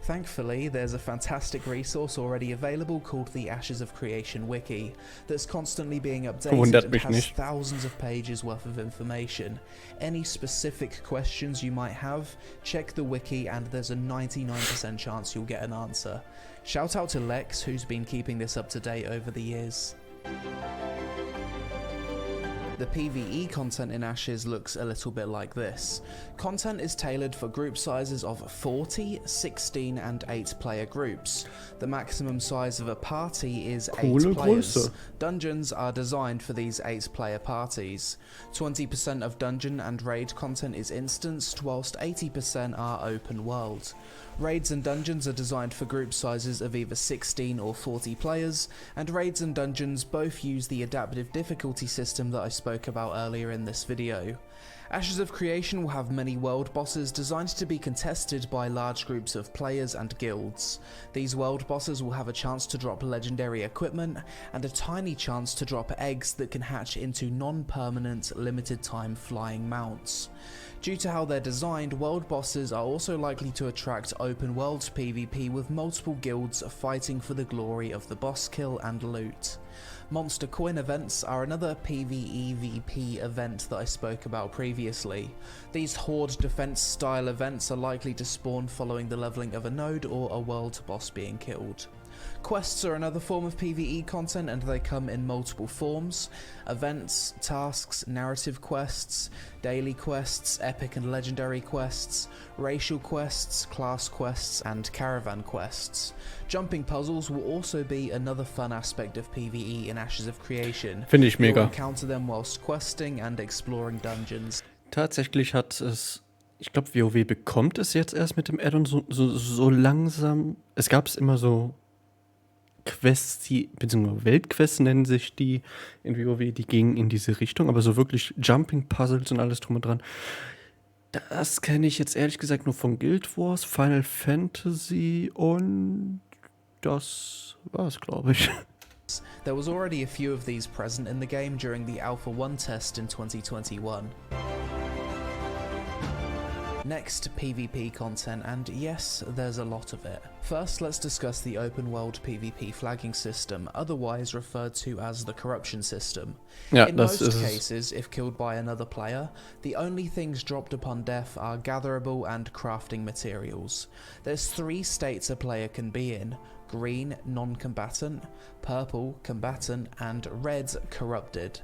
Thankfully, there's a fantastic resource already available called the Ashes of Creation Wiki that's constantly being updated and has thousands of pages worth of information. Any specific questions you might have, check the wiki and there's a 99% chance you'll get an answer. Shout out to Lex, who's been keeping this up to date over the years. The PvE content in Ashes looks a little bit like this. Content is tailored for group sizes of 40, 16 and 8 player groups. The maximum size of a party is 8 players. Dungeons are designed for these 8 player parties. 20% of dungeon and raid content is instanced, whilst 80% are open world. Raids and dungeons are designed for group sizes of either 16 or 40 players, and raids and dungeons both use the adaptive difficulty system that I spoke about earlier in this video. Ashes of Creation will have many world bosses designed to be contested by large groups of players and guilds. These world bosses will have a chance to drop legendary equipment and a tiny chance to drop eggs that can hatch into non-permanent limited time flying mounts. Due to how they're designed, world bosses are also likely to attract open world PvP with multiple guilds fighting for the glory of the boss kill and loot. Monster coin events are another PvEVP event that I spoke about previously. These horde defense style events are likely to spawn following the leveling of a node or a world boss being killed. Quests are another form of PvE content, and they come in multiple forms: events, tasks, narrative quests, daily quests, epic and legendary quests, racial quests, class quests and caravan quests. Jumping puzzles will also be another fun aspect of PvE in Ashes of Creation. Finde ich mega. You'll encounter them whilst questing and exploring dungeons. Tatsächlich hat es, ich glaube, WoW bekommt es jetzt erst mit dem Add-on so langsam. Es gab es immer so Quests, beziehungsweise Weltquests nennen sich die in WoW, die gingen in diese Richtung, aber so wirklich Jumping-Puzzles und alles drum und dran. Das kenne ich jetzt ehrlich gesagt nur von Guild Wars, Final Fantasy und das war's, glaube ich. There was already a few of these present in the game during the Alpha 1 test in 2021. Next, PvP content, and yes, there's a lot of it. First, let's discuss the open world PvP flagging system, otherwise referred to as the corruption system. Ja, in most cases, if killed by another player, the only things dropped upon death are gatherable and crafting materials. There's 3 states a player can be in: green, non-combatant, purple, combatant, and red, corrupted.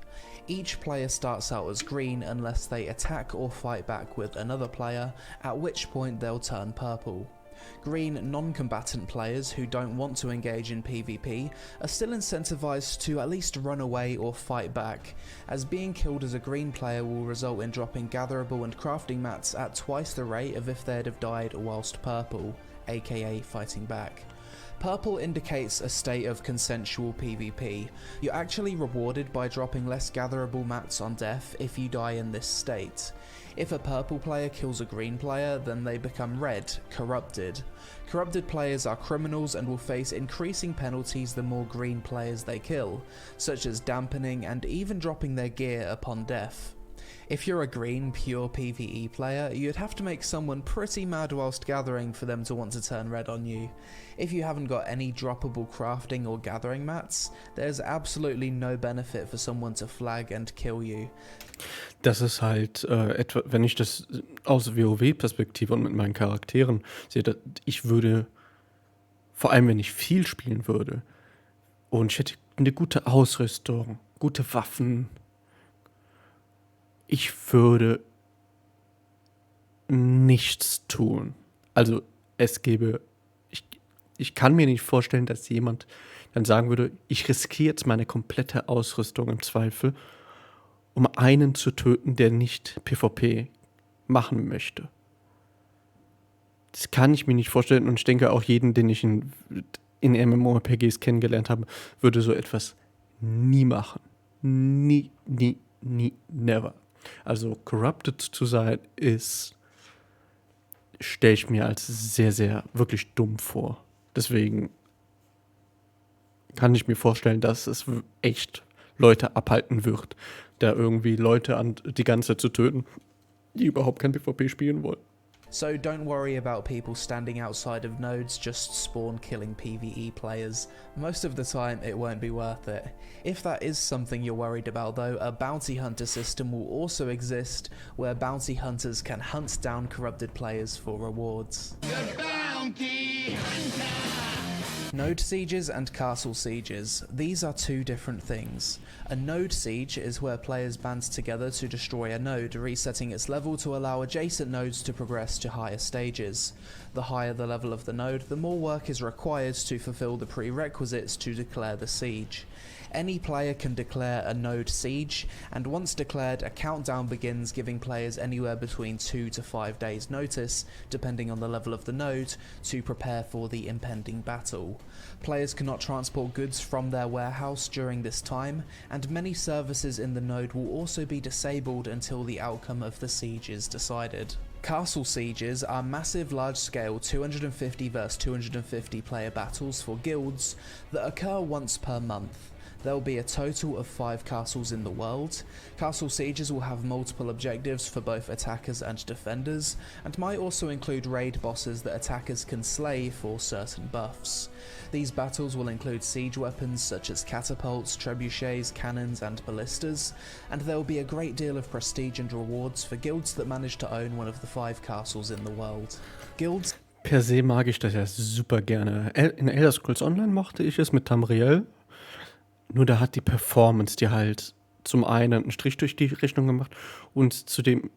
Each player starts out as green unless they attack or fight back with another player, at which point they'll turn purple. Green non-combatant players who don't want to engage in PvP are still incentivized to at least run away or fight back, as being killed as a green player will result in dropping gatherable and crafting mats at twice the rate of if they'd have died whilst purple, aka fighting back. Purple indicates a state of consensual PvP. You're actually rewarded by dropping less gatherable mats on death if you die in this state. If a purple player kills a green player, then they become red, corrupted. Corrupted players are criminals and will face increasing penalties the more green players they kill, such as dampening and even dropping their gear upon death. If you're a green, pure PvE player, you'd have to make someone pretty mad whilst gathering for them to want to turn red on you. If you haven't got any droppable crafting or gathering mats, there's absolutely no benefit for someone to flag and kill you. Das ist halt etwa, wenn ich das aus WoW-Perspektive und mit meinen Charakteren sehe, ich würde, vor allem wenn ich viel spielen würde, und ich hätte eine gute Ausrüstung, gute Waffen, ich würde nichts tun. Also ich kann mir nicht vorstellen, dass jemand dann sagen würde, ich riskiere jetzt meine komplette Ausrüstung im Zweifel, um einen zu töten, der nicht PvP machen möchte. Das kann ich mir nicht vorstellen, und ich denke auch jeden, den ich in MMORPGs kennengelernt habe, würde so etwas nie machen. Nie, never. Also corrupted zu sein stelle ich mir als sehr, sehr wirklich dumm vor. Deswegen kann ich mir vorstellen, dass es echt Leute abhalten wird, da irgendwie Leute die ganze Zeit zu töten, die überhaupt kein PvP spielen wollen. So don't worry about people standing outside of nodes just spawn killing PvE players. Most of the time it won't be worth it. If that is something you're worried about though, a bounty hunter system will also exist where bounty hunters can hunt down corrupted players for rewards. The bounty hunter! Node sieges and castle sieges. These are two different things. A node siege is where players band together to destroy a node, resetting its level to allow adjacent nodes to progress to higher stages. The higher the level of the node, the more work is required to fulfill the prerequisites to declare the siege. Any player can declare a node siege, and once declared, a countdown begins, giving players anywhere between 2 to 5 days notice, depending on the level of the node, to prepare for the impending battle. Players cannot transport goods from their warehouse during this time, and many services in the node will also be disabled until the outcome of the siege is decided. Castle sieges are massive, large-scale 250 vs 250 player battles for guilds that occur once per month. There will be a total of 5 castles in the world. Castle sieges will have multiple objectives for both attackers and defenders, and might also include raid bosses that attackers can slay for certain buffs. These battles will include siege weapons such as catapults, trebuchets, cannons and ballistas, and there will be a great deal of prestige and rewards for guilds that manage to own one of the 5 castles in the world. Guilds Per se mag ich das ja super gerne. In Elder Scrolls Online mochte ich es mit Tamriel. Nur da hat die Performance dir halt zum einen einen Strich durch die Rechnung gemacht und zudem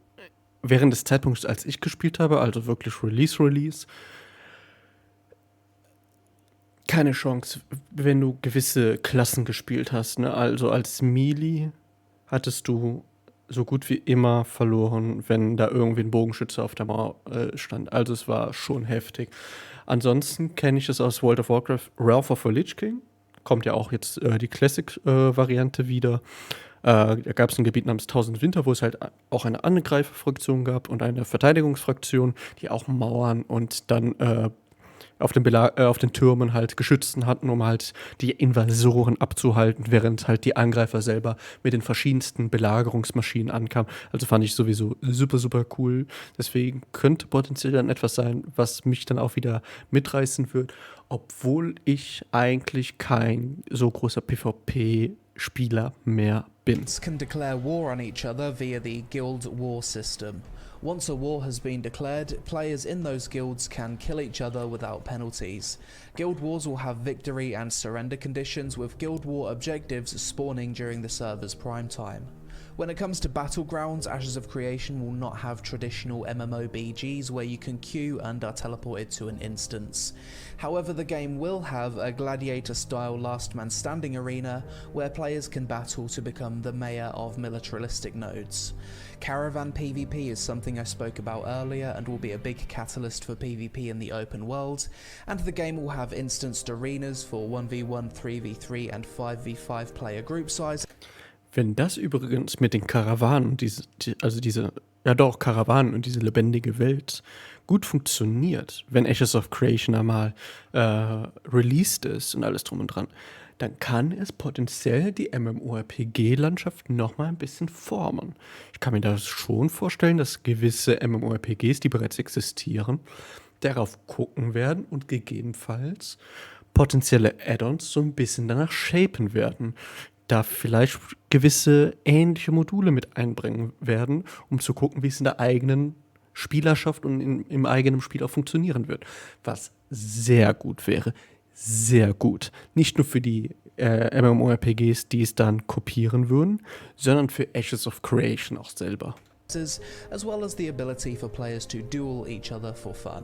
während des Zeitpunkts, als ich gespielt habe, also wirklich Release, keine Chance, wenn du gewisse Klassen gespielt hast. Ne? Also als Melee hattest du so gut wie immer verloren, wenn da irgendwie ein Bogenschütze auf der Mauer stand. Also es war schon heftig. Ansonsten kenne ich es aus World of Warcraft, Wrath of the Lich King. Kommt ja auch jetzt die Classic-Variante wieder. Da gab es ein Gebiet namens 1000 Winter, wo es halt auch eine Angreiferfraktion gab und eine Verteidigungsfraktion, die auch Mauern und dann auf den Türmen halt Geschützen hatten, um halt die Invasoren abzuhalten, während halt die Angreifer selber mit den verschiedensten Belagerungsmaschinen ankamen. Also fand ich sowieso super, super cool. Deswegen könnte potenziell dann etwas sein, was mich dann auch wieder mitreißen wird, obwohl ich eigentlich kein so großer PvP-Spieler mehr bin. can declare war on each other via the guild war system. Once a war has been declared, players in those guilds can kill each other without penalties. Guild wars will have victory and surrender conditions, with guild war objectives spawning during the server's prime time. When it comes to Battlegrounds, Ashes of Creation will not have traditional MMORPGs where you can queue and are teleported to an instance. However, the game will have a gladiator-style last man standing arena where players can battle to become the mayor of militaristic nodes. Caravan PvP is something I spoke about earlier and will be a big catalyst for PvP in the open world, and the game will have instanced arenas for 1v1, 3v3 and 5v5 player group size. Wenn das übrigens mit den Karawanen und Karawanen und diese lebendige Welt gut funktioniert, wenn Ashes of Creation einmal released ist und alles drum und dran, dann kann es potenziell die MMORPG-Landschaft nochmal ein bisschen formen. Ich kann mir das schon vorstellen, dass gewisse MMORPGs, die bereits existieren, darauf gucken werden und gegebenenfalls potenzielle Add-ons so ein bisschen danach shapen werden. Da vielleicht gewisse ähnliche Module mit einbringen werden, um zu gucken, wie es in der eigenen Spielerschaft und im eigenen Spiel auch funktionieren wird. Was sehr gut wäre. Sehr gut. Nicht nur für die MMORPGs, die es dann kopieren würden, sondern für Ashes of Creation auch selber. As well as the ability for players to duel each other for fun.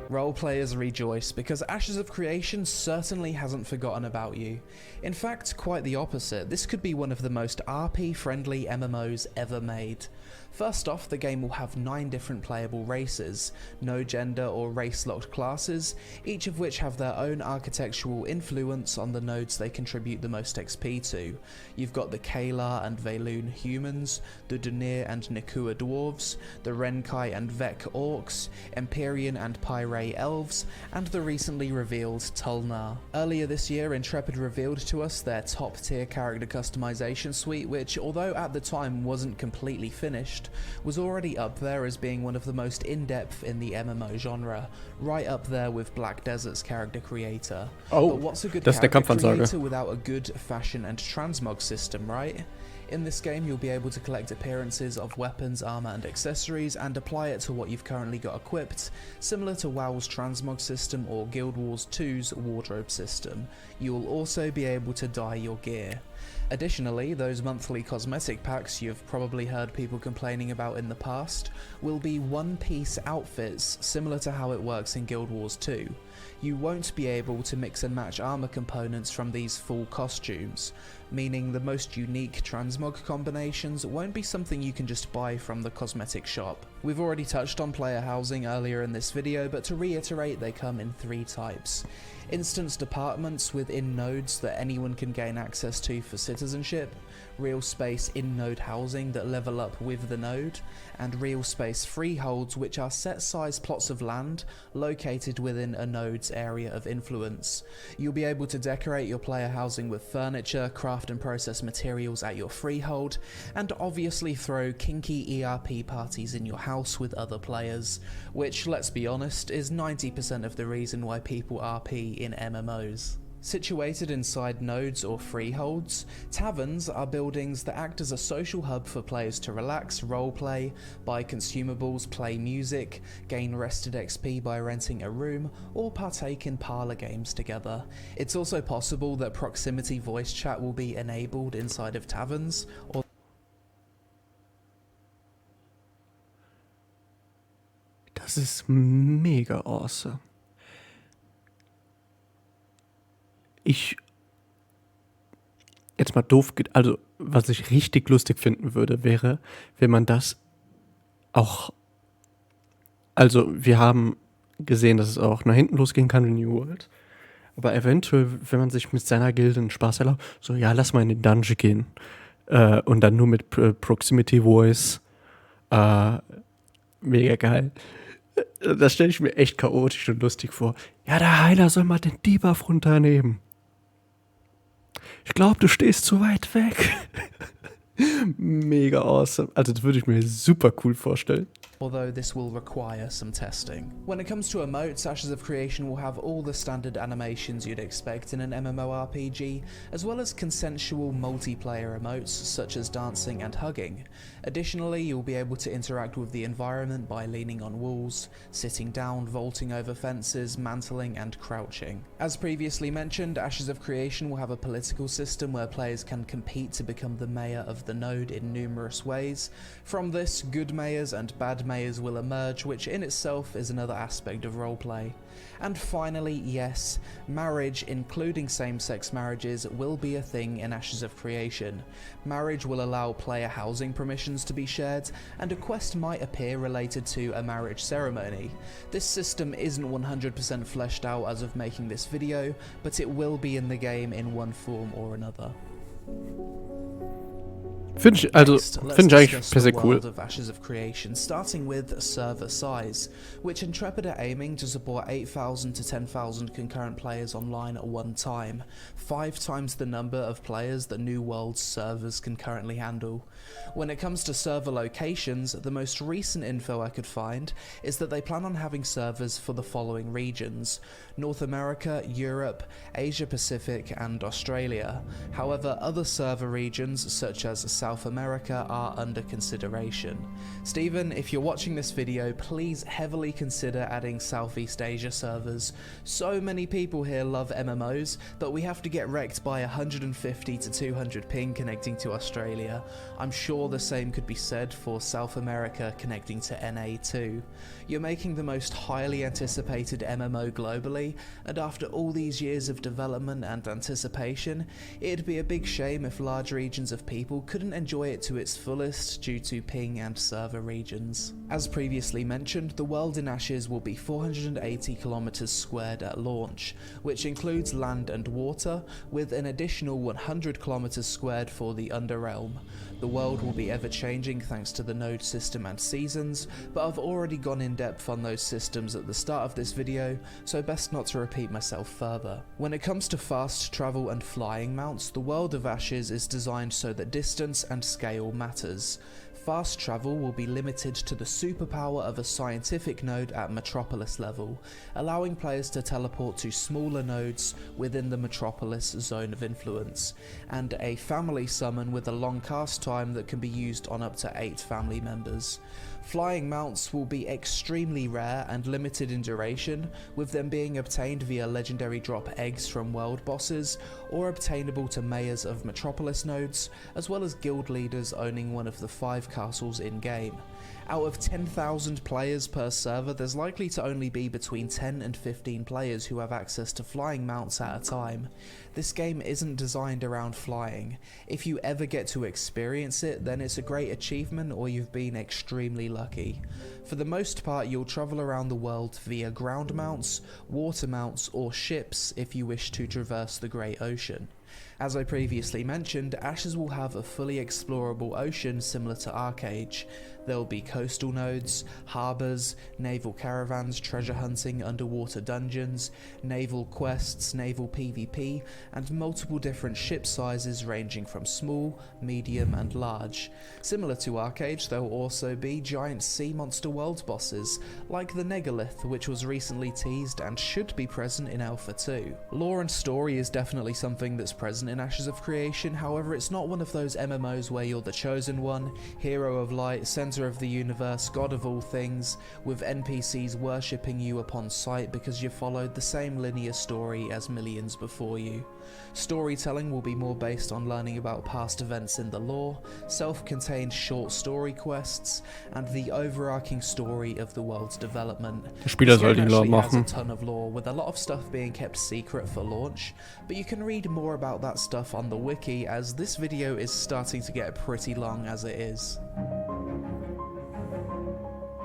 Role players rejoice because Ashes of Creation certainly hasn't forgotten about you. In fact, quite the opposite. This could be one of the most RP-friendly MMOs ever made. First off, the game will have 9 different playable races, no gender or race-locked classes, each of which have their own architectural influence on the nodes they contribute the most XP to. You've got the Kalar and Veloon humans, the Dunir and Nikua dwarves, the Renkai and Vek orcs, Empyrean and Pyre elves, and the recently revealed Tulnar. Earlier this year, Intrepid revealed to us their top-tier character customization suite, which, although at the time wasn't completely finished, was already up there as being one of the most in-depth in the MMO genre, right up there with Black Desert's character creator. Oh, but what's a good das ist der character Kampfansage. creator without a good fashion and transmog system, right? In this game you'll be able to collect appearances of weapons, armor and accessories and apply it to what you've currently got equipped, similar to WoW's transmog system or Guild Wars 2's wardrobe system. You will also be able to dye your gear. Additionally, those monthly cosmetic packs you've probably heard people complaining about in the past will be one-piece outfits similar to how it works in Guild Wars 2. You won't be able to mix and match armor components from these full costumes, meaning the most unique transmog combinations won't be something you can just buy from the cosmetic shop. We've already touched on player housing earlier in this video, but to reiterate, they come in 3 types. Instance departments within nodes that anyone can gain access to for citizenship, real space in-node housing that level up with the node, and real space freeholds, which are set size plots of land located within a node's area of influence. You'll be able to decorate your player housing with furniture, craft and process materials at your freehold, and obviously throw kinky ERP parties in your house with other players, which, let's be honest, is 90% of the reason why people RP in MMOs. Situated inside nodes or freeholds, taverns are buildings that act as a social hub for players to relax, roleplay, buy consumables, play music, gain rested XP by renting a room, or partake in parlour games together. It's also possible that proximity voice chat will be enabled inside of taverns, or Das ist mega awesome. Jetzt mal doof, also was ich richtig lustig finden würde, wäre, wenn man das auch, also wir haben gesehen, dass es auch nach hinten losgehen kann in New World, aber eventuell, wenn man sich mit seiner Gilde einen Spaß erlaubt, so, ja, lass mal in den Dungeon gehen und dann nur mit Proximity Voice, mega geil. Das stelle ich mir echt chaotisch und lustig vor. Ja, der Heiler soll mal den Debuff runternehmen. Ich glaube, du stehst zu weit weg. Mega awesome. Also das würde ich mir super cool vorstellen. although this will require some testing. When it comes to emotes, Ashes of Creation will have all the standard animations you'd expect in an MMORPG, as well as consensual multiplayer emotes such as dancing and hugging. Additionally, you'll be able to interact with the environment by leaning on walls, sitting down, vaulting over fences, mantling and crouching. As previously mentioned, Ashes of Creation will have a political system where players can compete to become the mayor of the node in numerous ways. From this, good mayors and bad mayors will emerge, which in itself is another aspect of roleplay. And finally, yes, marriage, including same-sex marriages, will be a thing in Ashes of Creation. Marriage will allow player housing permissions to be shared, and a quest might appear related to a marriage ceremony. This system isn't 100% fleshed out as of making this video, but it will be in the game in one form or another. Finde ich eigentlich per se cool. Of Ashes of Creation, starting with server size, which Intrepid are aiming to support 8,000 to 10,000 concurrent players online at one time, 5 times the number of players that New World's servers can currently handle. When it comes to server locations, the most recent info I could find is that they plan on having servers for the following regions: North America, Europe, Asia Pacific and Australia. However, other server regions such as South America are under consideration. Stephen, if you're watching this video, please heavily consider adding Southeast Asia servers. So many people here love MMOs, but we have to get wrecked by 150 to 200 ping connecting to Australia. I'm sure the same could be said for South America connecting to NA too. You're making the most highly anticipated MMO globally, and after all these years of development and anticipation, it'd be a big shame if large regions of people couldn't enjoy it to its fullest due to ping and server regions. As previously mentioned, the world in Ashes will be 480 kilometers squared at launch, which includes land and water, with an additional 100 kilometers squared for the Underrealm. The world will be ever changing thanks to the node system and seasons, but I've already gone in depth on those systems at the start of this video, so best not to repeat myself further. When it comes to fast travel and flying mounts, the world of Ashes is designed so that distance and scale matters. Fast travel will be limited to the superpower of a scientific node at Metropolis level, allowing players to teleport to smaller nodes within the Metropolis zone of influence, and a family summon with a long cast time that can be used on up to 8 family members. Flying mounts will be extremely rare and limited in duration, with them being obtained via legendary drop eggs from world bosses, or obtainable to mayors of Metropolis nodes, as well as guild leaders owning one of the 5 castles in-game. Out of 10,000 players per server, there's likely to only be between 10 and 15 players who have access to flying mounts at a time. This game isn't designed around flying. If you ever get to experience it, then it's a great achievement or you've been extremely lucky. For the most part, you'll travel around the world via ground mounts, water mounts, or ships if you wish to traverse the Great Ocean. As I previously mentioned, Ashes will have a fully explorable ocean similar to Arcade. There will be coastal nodes, harbours, naval caravans, treasure hunting, underwater dungeons, naval quests, naval PvP, and multiple different ship sizes ranging from small, medium and large. Similar to Arcade, there will also be giant sea monster world bosses, like the Negalith, which was recently teased and should be present in Alpha 2. Lore and story is definitely something that's present in Ashes of Creation, however it's not one of those MMOs where you're the chosen one, hero of light, centre of the universe, god of all things, with NPCs worshipping you upon sight because you followed the same linear story as millions before you. Storytelling will be more based on learning about past events in the lore, self-contained short story quests, and the overarching story of the world's development. Der Spieler soll This die game Lore actually has machen. a ton of lore, with a lot of stuff being kept secret for launch, but you can read more about that stuff on the wiki, as this video is starting to get pretty long as it is.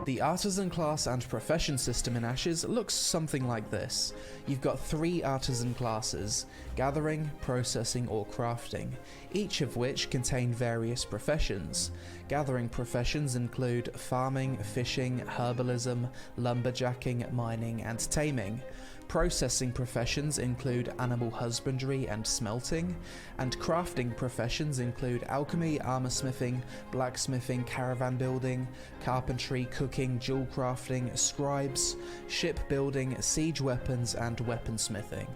The Artisan class and profession system in Ashes looks something like this. You've got 3 Artisan classes: Gathering, Processing or Crafting, each of which contain various professions. Gathering professions include farming, fishing, herbalism, lumberjacking, mining and taming. Processing professions include animal husbandry and smelting, and crafting professions include alchemy, armorsmithing, blacksmithing, caravan building, carpentry, cooking, jewel crafting, scribes, shipbuilding, siege weapons and weaponsmithing.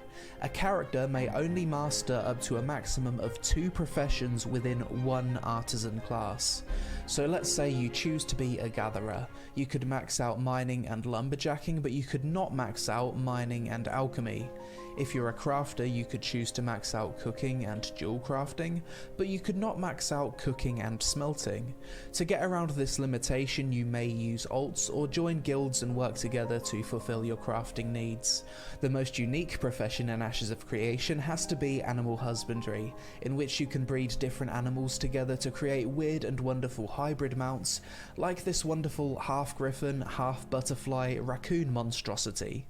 A character may only master up to a maximum of 2 professions within one Artisan class. So let's say you choose to be a gatherer. You could max out mining and lumberjacking, but you could not max out mining and alchemy. If you're a crafter, you could choose to max out cooking and jewel crafting, but you could not max out cooking and smelting. To get around this limitation, you may use alts or join guilds and work together to fulfill your crafting needs. The most unique profession in Ashes of Creation has to be animal husbandry, in which you can breed different animals together to create weird and wonderful hybrid mounts, like this wonderful half griffin, half butterfly raccoon monstrosity.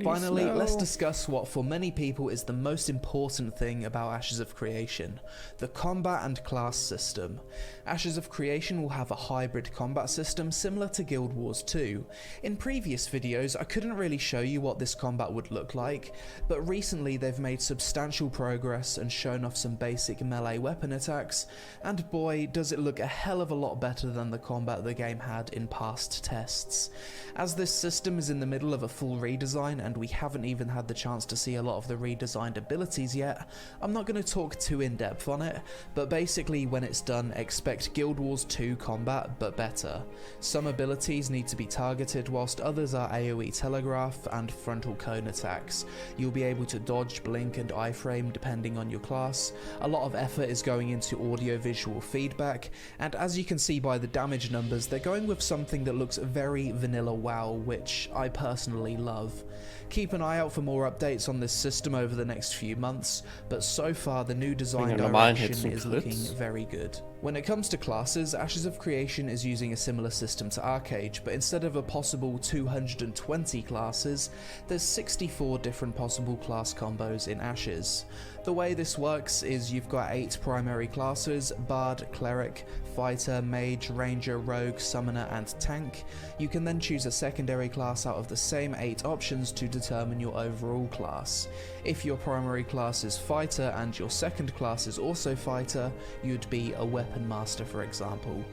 Finally, let's discuss what for many people is the most important thing about Ashes of Creation: the combat and class system. Ashes of Creation will have a hybrid combat system similar to Guild Wars 2. In previous videos I couldn't really show you what this combat would look like, but recently they've made substantial progress and shown off some basic melee weapon attacks, and boy does it look a hell of a lot better than the combat the game had in past tests. As this system is in the middle of a full redesign and we haven't even had the chance to see a lot of the redesigned abilities yet, I'm not going to talk too in depth on it, but basically when it's done, expect Guild Wars 2 combat but better. Some abilities need to be targeted whilst others are AoE telegraph and frontal cone attacks. You'll be able to dodge, blink and iframe depending on your class. A lot of effort is going into audio-visual feedback, and as you can see by the damage numbers, they're going with something that looks very vanilla WoW, which I personally love. Keep an eye out for more updates on this system over the next few months, but so far the new design direction is looking very good. When it comes to classes, Ashes of Creation is using a similar system to Arcade, but instead of a possible 220 classes, there's 64 different possible class combos in Ashes. The way this works is you've got 8 primary classes: Bard, Cleric, Fighter, Mage, Ranger, Rogue, Summoner and Tank. You can then choose a secondary class out of the same 8 options to determine your overall class. If your primary class is Fighter and your second class is also Fighter, you'd be a Weapon Master, for example.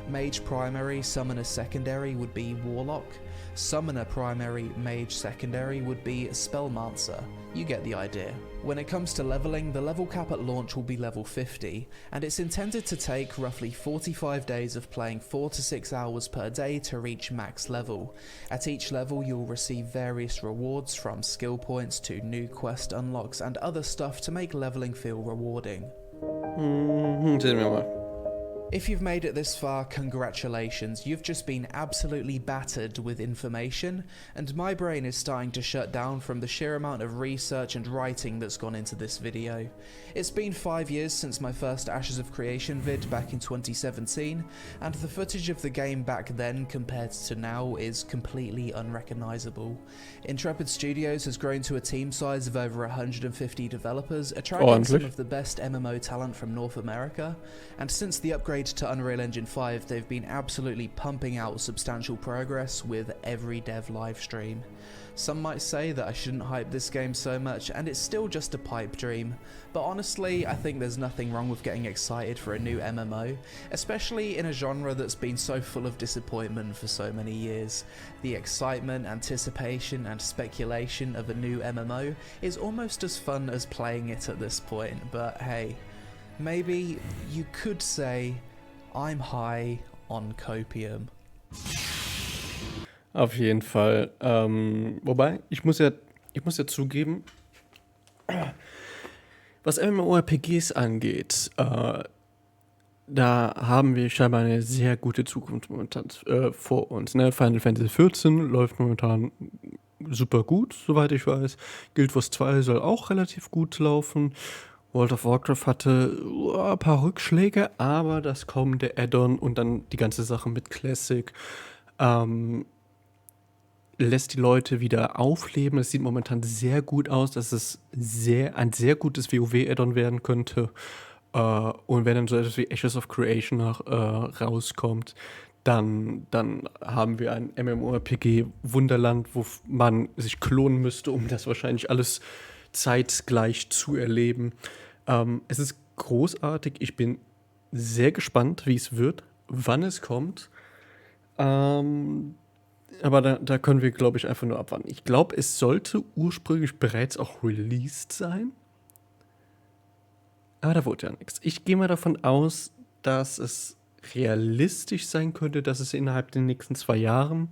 Mage primary, Summoner secondary would be Warlock. Summoner primary, Mage secondary would be Spellmancer. You get the idea. When it comes to leveling, the level cap at launch will be level 50, and it's intended to take roughly 45 days of playing 4 to 6 hours per day to reach max level. At each level you'll receive various rewards, from skill points to new quest unlocks and other stuff to make leveling feel rewarding. Sehen wir mal. If you've made it this far, congratulations, you've just been absolutely battered with information, and my brain is starting to shut down from the sheer amount of research and writing that's gone into this video. It's been 5 years since my first Ashes of Creation vid back in 2017, and the footage of the game back then compared to now is completely unrecognisable. Intrepid Studios has grown to a team size of over 150 developers, attracting some of the best MMO talent from North America, and since the upgrade to Unreal Engine 5, they've been absolutely pumping out substantial progress with every dev live stream. Some might say that I shouldn't hype this game so much, and it's still just a pipe dream, but honestly I think there's nothing wrong with getting excited for a new MMO, especially in a genre that's been so full of disappointment for so many years. The excitement, anticipation and speculation of a new MMO is almost as fun as playing it at this point, but hey, maybe you could say I'm high on copium. Auf jeden Fall. Wobei, ich muss ja zugeben, was MMORPGs angeht, da haben wir scheinbar eine sehr gute Zukunft momentan vor uns. Ne? Final Fantasy XIV läuft momentan super gut, soweit ich weiß. Guild Wars 2 soll auch relativ gut laufen. World of Warcraft hatte ein paar Rückschläge, aber das kommende Add-on und dann die ganze Sache mit Classic lässt die Leute wieder aufleben. Es sieht momentan sehr gut aus, dass es ein sehr gutes WoW-Add-on werden könnte. Und wenn dann so etwas wie Ashes of Creation rauskommt, dann haben wir ein MMORPG-Wunderland, wo man sich klonen müsste, um das wahrscheinlich alles zeitgleich zu erleben. Es ist großartig. Ich bin sehr gespannt, wie es wird, wann es kommt. Aber da können wir, glaube ich, einfach nur abwarten. Ich glaube, es sollte ursprünglich bereits auch released sein. Aber da wurde ja nichts. Ich gehe mal davon aus, dass es realistisch sein könnte, dass es innerhalb der nächsten 2 Jahren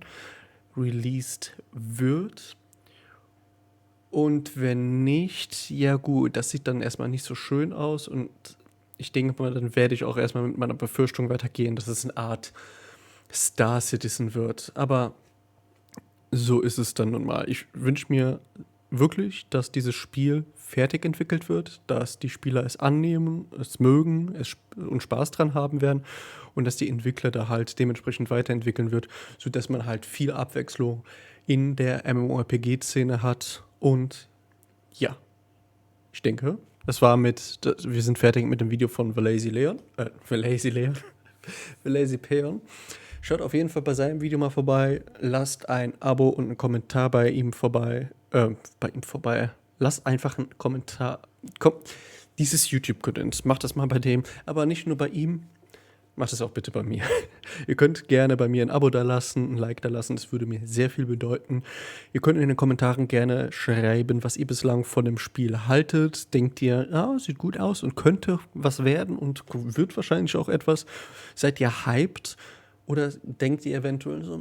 released wird. Und wenn nicht, ja gut, das sieht dann erstmal nicht so schön aus. Und ich denke mal, dann werde ich auch erstmal mit meiner Befürchtung weitergehen, dass es eine Art Star Citizen wird. Aber so ist es dann nun mal. Ich wünsche mir wirklich, dass dieses Spiel fertig entwickelt wird, dass die Spieler es annehmen, es mögen und Spaß dran haben werden und dass die Entwickler da halt dementsprechend weiterentwickeln wird, sodass man halt viel Abwechslung in der MMORPG-Szene hat. Und ja, ich denke, wir sind fertig mit dem Video von TheLazyPeon. Schaut auf jeden Fall bei seinem Video mal vorbei. Lasst ein Abo und einen Kommentar bei ihm vorbei. Lasst einfach einen Kommentar. Komm, dieses YouTube-Content, macht das mal bei dem. Aber nicht nur bei ihm, macht das auch bitte bei mir. Ihr könnt gerne bei mir ein Abo da lassen, ein Like da lassen. Das würde mir sehr viel bedeuten. Ihr könnt in den Kommentaren gerne schreiben, was ihr bislang von dem Spiel haltet. Denkt ihr, sieht gut aus und könnte was werden und wird wahrscheinlich auch etwas. Seid ihr hyped? Oder denkt ihr eventuell so,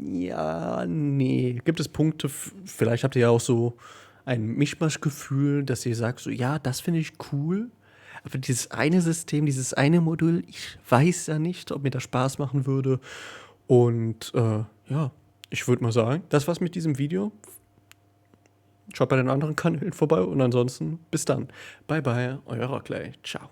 ja, nee. Gibt es Punkte, vielleicht habt ihr ja auch so ein Mischmasch-Gefühl, dass ihr sagt so, ja, das finde ich cool. Aber dieses eine System, dieses eine Modul, ich weiß ja nicht, ob mir das Spaß machen würde. Und ja, ich würde mal sagen, das war's mit diesem Video. Schaut bei den anderen Kanälen vorbei und ansonsten bis dann. Bye bye, euer Rockley. Ciao.